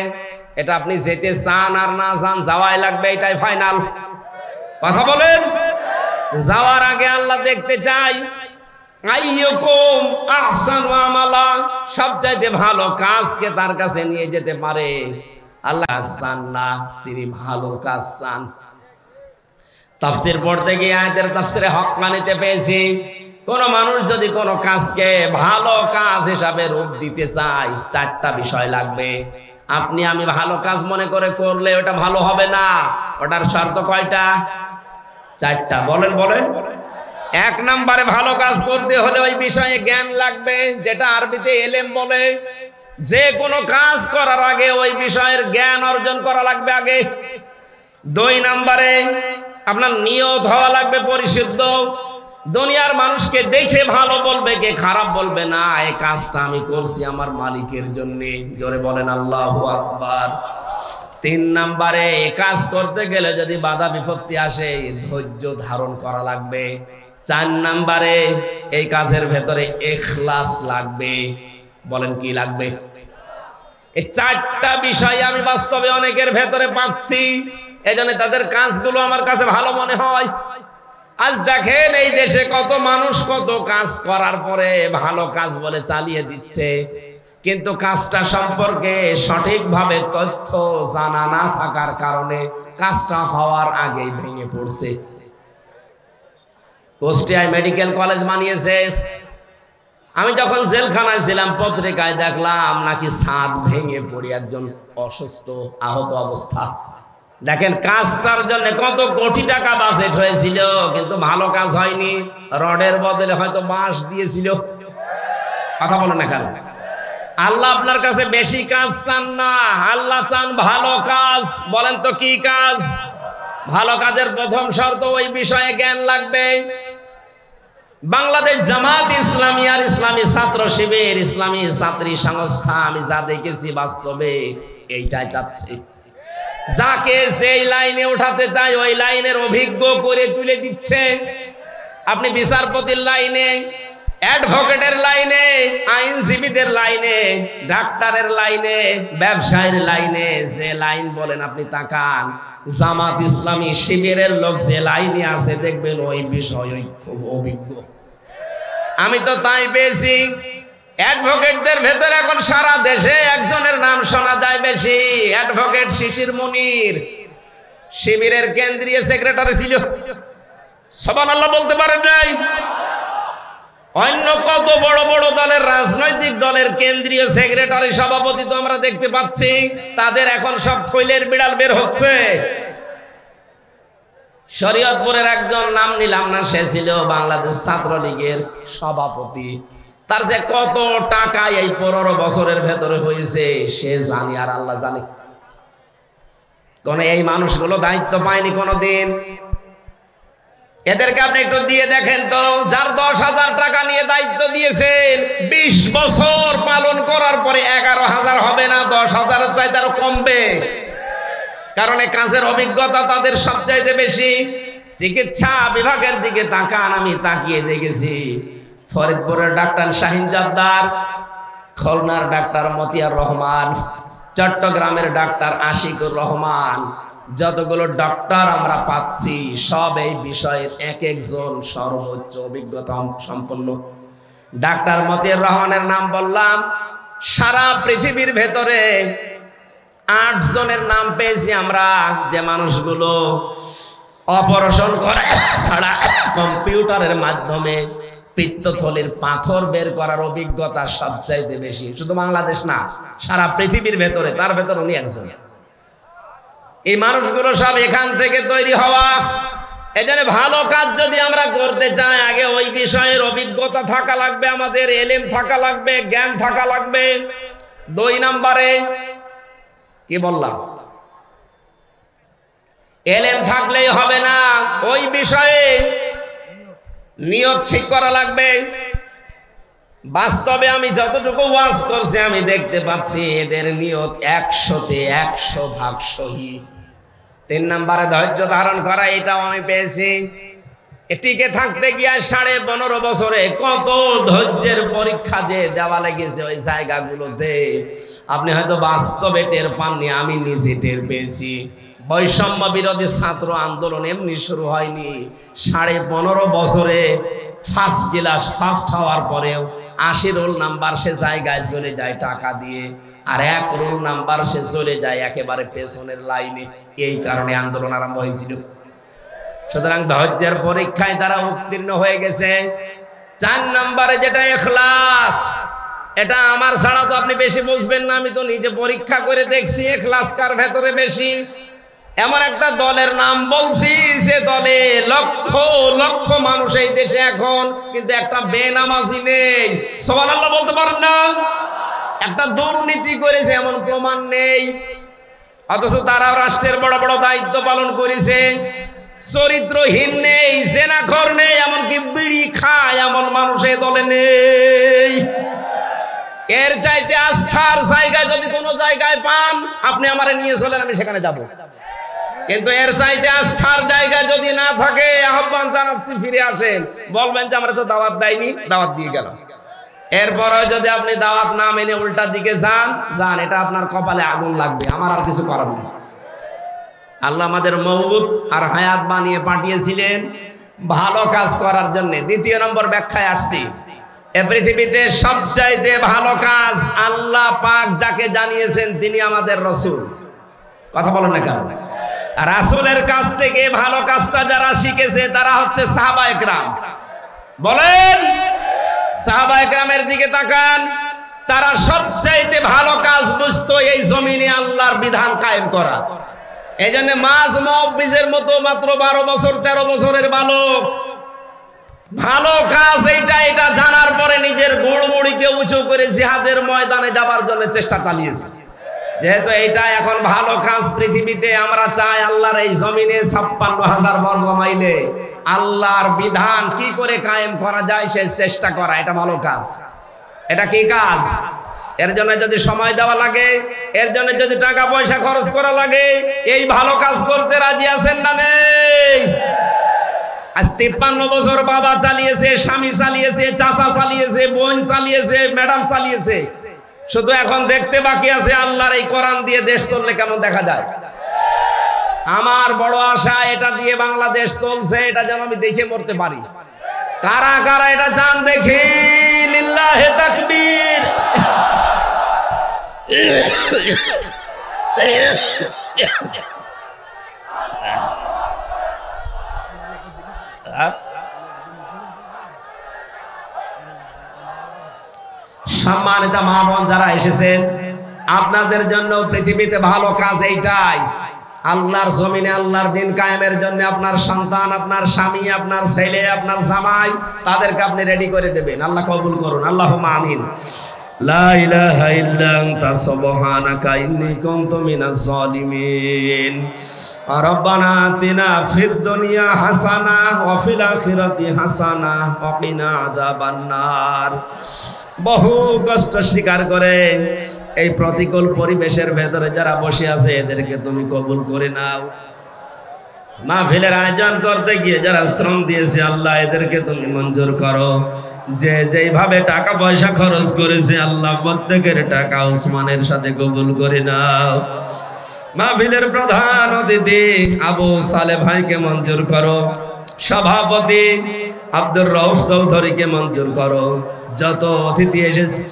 এটা আপনি যেতে চান আর না চান যাওয়াই লাগবে, এটাই ফাইনাল। কথা বলেন। যাওয়ার আগে আল্লাহ দেখতে চাই আইয়ুকুম আহসানু আমালা, সবচাইতে ভালো কাজকে তার কাছে নিয়ে যেতে পারে। আল্লাহ চান না, তিনি ভালো কাজ চান। তাফসীর পড়তে গিয়ে আয়াতের তাফসীরে হক্কানিতে পেয়েছি, কোন মানুষ যদি কোন কাজকে ভালো কাজ হিসাবে রূপ দিতে চায়, 4টা বিষয় লাগবে। আপনি আমি ভালো কাজ মনে করে করলে ওটা ভালো হবে না। ওটার শর্ত কয়টা? 4টা। বলেন বলেন। 1 নম্বরে ভালো কাজ করতে হলে ওই বিষয়ে জ্ঞান লাগবে, যেটা আরবিতে এলেম বলে। যে কোনো কাজ করার আগে ওই বিষয়ের জ্ঞান অর্জন করা লাগবে আগে। 2 নম্বরে আপনার নিয়ত হওয়া লাগবে পরিশুদ্ধ। দুনিয়ার মানুষকে দেখে ভালো বলবে, কে খারাপ বলবে না। এই কাজটা আমি করছি আমার মালিকের জন্য। জোরে বলেন আল্লাহু আকবার। 3 নম্বরে এই কাজ করতে গেলে যদি বাধা বিপত্তি আসে, ধৈর্য ধারণ করা লাগবে। 4 নম্বরে এই কাজের ভেতরে ইখলাস লাগবে। বলেন কি লাগবে? এই 4টা বিষয় আমি বাস্তবে অনেকের ভেতরে পাচ্ছি, এজন্য তাদের কাজগুলো আমার কাছে ভালো মনে হয়। আজ দেখেন এই দেশে কত মানুষ কত কাজ করার পরে ভালো কাজ বলে চালিয়ে দিচ্ছে, কিন্তু কাজটা সম্পর্কে সঠিকভাবে তথ্য জানা না থাকার কারণে কাজটা হওয়ার আগেই ভেঙে পড়ছে। কুষ্টিয়ায় মেডিকেল কলেজ বানিয়েছে। আমি যখন জেলখানায় ছিলাম পত্রিকায় দেখলাম নাকি ছাদ ভেঙে পড়ে একজন অসুস্থ আহত অবস্থা। দেখেন কাজটার জন্য কত কোটি টাকা বাজেট হয়েছিল, কিন্তু ভালো কাজ হয়নি। রডের বদলে হয়তো বাঁশ দিয়েছিল। কথা বলেন না কেন? আল্লাহ আপনার কাছে বেশি কাজ চান না, আল্লাহ চান ভালো কাজ। বলেন তো কি কাজ? ভালো কাজের প্রথম শর্ত ওই বিষয়ে জ্ঞান লাগবে। বাংলাদেশ জামাত ইসলামী আর ইসলামী ছাত্র শিবির, ইসলামী ছাত্রী সংস্থা, আমি যা দেখেছি বাস্তবে এইটাই চাচ্ছে। যাকে যেই লাইনে উঠাতে চায় ওই লাইনের অভিজ্ঞ করে তুলে দিচ্ছে। আপনি বিচারপতির লাইনে, অ্যাডভোকেটের লাইনে, আইনজীবীদের লাইনে, ডাক্তারের লাইনে, ব্যবসায়ীর লাইনে, যে লাইন বলেন আপনি তাকান। জামাত ইসলামী শিবিরের লোক যে লাইনে আছে দেখবেন ওই বিষয় খুব অভিজ্ঞ। আমি তো তাই পেয়েছি। অ্যাডভোকেটদের ভেতরে এখন সারা দেশে একজনের নাম শোনা যায় বেশি, অ্যাডভোকেট শিশির মুনির। শিবিরের কেন্দ্রীয় সেক্রেটারি ছিল। সুবহানাল্লাহ বলতে পারেন নাই? অন্য কত বড় বড় দলের রাজনৈতিক দলের কেন্দ্রীয় সেক্রেটারি সভাপতি তো আমরা দেখতে পাচ্ছি, তাদের এখন সব থৈলের বিড়াল বের হচ্ছে। শরীয়তপুরের একজন নাম নিলাম না, সে ছিল বাংলাদেশ ছাত্রলীগের সভাপতি। তার যে কত টাকা এই 15 বছরের ভেতরে হয়েছে সে জানি আর আল্লাহ জানে। কোন এই মানুষগুলো দায়িত্ব পায়নি কোনোদিন। এদেরকে আপনি একটু দিয়ে দেখেন তো, যার 10,000 টাকা নিয়ে দায়িত্ব দিয়েছেন 20 বছর পালন করার পরে 11,000 হবে না, 10,000-এর চাইতে আরো কমবে। কারণ এই কাজের অভিজ্ঞতা তাদের সবচাইতে বেশি। চিকিৎসা বিভাগের দিকে তাকান, আমি তাকিয়ে দেখেছি ফরিদপুরের ডাক্তার শাহিন জাদ্দার, খুলনার ডাক্তার মতিয়ার রহমান, চট্টগ্রামের ডাক্তার আশিকুর রহমান, যতগুলো ডক্টর আমরা পাচ্ছি সব এই বিষয়ের এক একজন সর্বোচ্চ অভিজ্ঞতা সম্পন্ন। ডাক্তার মতিয়ার রহমানের নাম বললাম, সারা পৃথিবীর ভেতরে 8 জনের নাম পেয়েছি আমরা, যে মানুষগুলো অপারেশন করা ছাড়া কম্পিউটারের মাধ্যমে পিত্তথলির পাথর বের করার অভিজ্ঞতা সবচাইতে বেশি। শুধু বাংলাদেশ না, সারা পৃথিবীর ভেতরে, তার ভেতর উনি একজন। এই মানুষগুলো সব এখান থেকে তৈরি হওয়া। এজন্য ভালো কাজ যদি আমরা করতে চাই আগে ওই বিষয়ের অভিজ্ঞতা থাকা লাগবে, আমাদের এলেম থাকা লাগবে, জ্ঞান থাকা লাগবে। 2 নম্বরে কি বললাম? এলেম থাকলেই হবে না, ওই বিষয়ে নিয়ত ঠিক করা লাগবে। বাস্তবে আমি যতটুকু ওয়াজ করছি আমি দেখতে পাচ্ছি এদের নিয়ত 100-তে 100 ভাগ সহি। 3 নম্বরে ধৈর্য ধারণ করা, এটাও আমি পেয়েছি। টিকে থাকতে গিয়ে 15.5 বছরে কত ধৈর্যের পরীক্ষা যে দেওয়া লেগেছে ওই জায়গাগুলোতে, আপনি হয়তো বাস্তবে টের পাননি, আমি নিজে টের পেয়েছি। বৈষম্য বিরোধী ছাত্র আন্দোলন এমনি শুরু হয়নি। 15.5 বছরে ফার্স্ট ক্লাস ফার্স্ট হওয়ার পরেও 80 রোল নাম্বার সে জায়গায় চলে যায় টাকা দিয়ে, আর 1 রোল নাম্বার সে চলে যায় একেবারে পেছনের লাইনে। এই কারণে আন্দোলন আরম্ভ হয়েছিল। সুতরাং ধৈর্যের পরীক্ষায় তারা উত্তীর্ণ হয়ে গেছে। 4 নম্বরে যেটা ইখলাস, এটা আমার ছাড়া তো আপনি বেশি বুঝবেন না, আমি তো নিজে পরীক্ষা করে দেখছি ইখলাস কার ভেতরে বেশি। এমন একটা দলের নাম বলছি যে দলে লক্ষ লক্ষ মানুষ এই দেশে এখন, কিন্তু একটা বেনামাজি নেই। সুবহানাল্লাহ বলতে পারেন না? একটা দুর্নীতি করেছে এমন প্রমাণ নেই, অথচ তারা রাষ্ট্রের বড় বড় দায়িত্ব পালন করেছে। চরিত্রহীন নেই, জেনাখোর নেই, এমনকি বিড়ি খায় এমন মানুষ এই দলে নেই। এর চাইতে আস্থার জায়গা যদি কোনো জায়গায় পান আপনি আমারে নিয়ে চলেন, আমি সেখানে যাব। কিন্তু এর চাইতে আস্থার জায়গা যদি না থাকে, আহ্বান জানাচ্ছি ফিরে আসেন। বলবেন যে আমরা তো দাওয়াত দেয়নি, দাওয়াত দিয়ে গেলাম। এরপরে যদি আপনি দাওয়াত না মেনে উল্টার দিকে যান, এটা আপনার কপালে আগুন লাগবে, আমার আর কিছু করার নেই। আল্লাহ আমাদের মওজুদ আর হায়াত বানিয়ে পাঠিয়েছিলেন ভালো কাজ করার জন্য। 2 নম্বর ব্যাখ্যায় আসছি, এ পৃথিবীতে সবচাইতে ভালো কাজ আল্লাহ পাক যাকে জানিয়েছেন তিনি আমাদের রাসূল। কথা বলেন না কেন? রাসূলের কাছ থেকে ভালো কাজটা যারা শিখেছে তারা হচ্ছে সাহাবায়ে কেরাম। বলেন, সাহাবায়ে কেরামের দিকে তাকান, তারা সবচাইতে ভালো কাজ বুঝতো এই জমিনে আল্লাহর বিধান কায়েম করা। এই জন্য মাঝ মুআব্বিজের মতো মাত্র 12 বছর 13 বছরের বালক ভালো কাজ এটা জানার পরে নিজের গোড়মুড়িকে উঁচু করে জিহাদের ময়দানে যাবার জন্য চেষ্টা চালিয়েছে। যেহেতু এটা এখন ভালো কাজ পৃথিবীতে, আমরা চাই আল্লাহর এই জমিনে 56,000 বর্গ মাইলে আল্লাহর বিধান কি করে কায়েম করা যায় সে চেষ্টা করা, এটা ভালো কাজ। এটা কি কাজ? এর জন্য যদি সময় দেওয়া লাগে, এর জন্য যদি টাকা পয়সা খরচ করা লাগে, এই ভালো কাজ করতে রাজি আছেন না নেই? আজ 53 বছর বাবা চালিয়েছে, স্বামী চালিয়েছে, চাচা চালিয়েছে, বোন চালিয়েছে, ম্যাডাম চালিয়েছে, শুধু এখন দেখতে বাকি আছে আল্লাহর এই কোরআন দিয়ে দেশ চললে কেমন দেখা যায়। আমার বড় আশা এটা দিয়ে বাংলাদেশ চলছে, এটা যেন আমি দেখে মরতে পারি। কারা কারা এটা চান দেখি? লিল্লাহে তাকবীর। সম্মানিত মা বোন যারা এসেছেন, আপনাদের জন্য পৃথিবীতে ভালো কাজ এইটাই। আল্লাহর জমিনে আল্লাহর দিন কায়েমের জন্য আপনার সন্তান, আপনার স্বামী, আপনার ছেলে, আপনার জামাই, তাদেরকে আপনি রেডি করে দেবেন। আল্লাহ কবুল করুন, আল্লাহুম্মা আমিন। লা ইলাহা ইল্লা আনতা সুবহানাকা ইন্নী কুনতু মিনাজ জালিমিন। রব্বানা আতিনা ফিদ দুনিয়া হাসানা ওয়া ফিল আখিরাতি হাসানা ওয়া কিনা আযাবান্নার। বহু কষ্ট স্বীকার করে এই প্রতিকূল পরিবেশের ভেতরে যারা বসে আছে এদেরকে তুমি কবুল করে নাও। মাহফিলের আয়োজন করতে গিয়ে যারা শ্রম দিয়েছে আল্লাহ এদেরকে তুমি মঞ্জুর করো। যে যেভাবে টাকা পয়সা খরচ করেছে আল্লাহ প্রত্যেকের টাকা উসমানের সাথে কবুল করে নাও। মাহফিলের প্রধান অতিথি আবু সালে ভাইকে মঞ্জুর করো। সভাপতি আব্দুর রউফ চৌধুরীকে মঞ্জুর করো। যত অতিথি এসেছে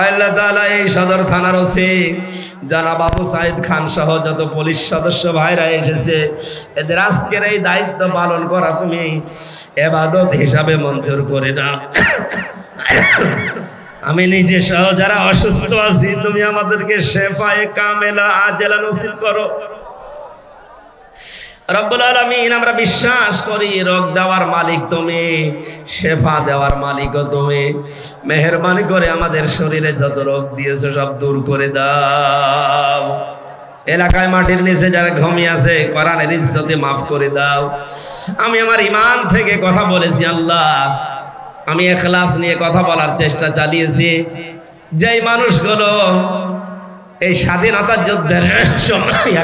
আল্লাহ তাআলা এই সদর থানার ওসি জনাব আবু সাইদ খান সহ যত পুলিশ সদস্য ভাইরা এসেছে, এদের আজকের এই দায়িত্ব পালন করা তুমি ইবাদত হিসাবে মঞ্জুর করে নাও। আমি নিজে সহ যারা অসুস্থ আছি তুমি আমাদেরকে শেফায়ে কামেলা আজেলা নসিব করো। রব্বুল আলামিন, আমরা বিশ্বাস করি রোগ দেওয়ার মালিক তুমি, শেফা দেওয়ার মালিকও তুমি। মেহেরবানি করে আমাদের শরীরে যত রোগ দিয়েছো সব দূর করে দাও। এলাকায় মাটির নিচে যারা ঘুমিয়ে আছে কোরআনের ইজ্জতে মাফ করে দাও। আমি আমার ঈমান থেকে কথা বলেছি আল্লাহ, আমি ইখলাস নিয়ে কথা বলার চেষ্টা চালিয়েছি। যেই মানুষগুলো এই স্বাধীনতা যুদ্ধের সময়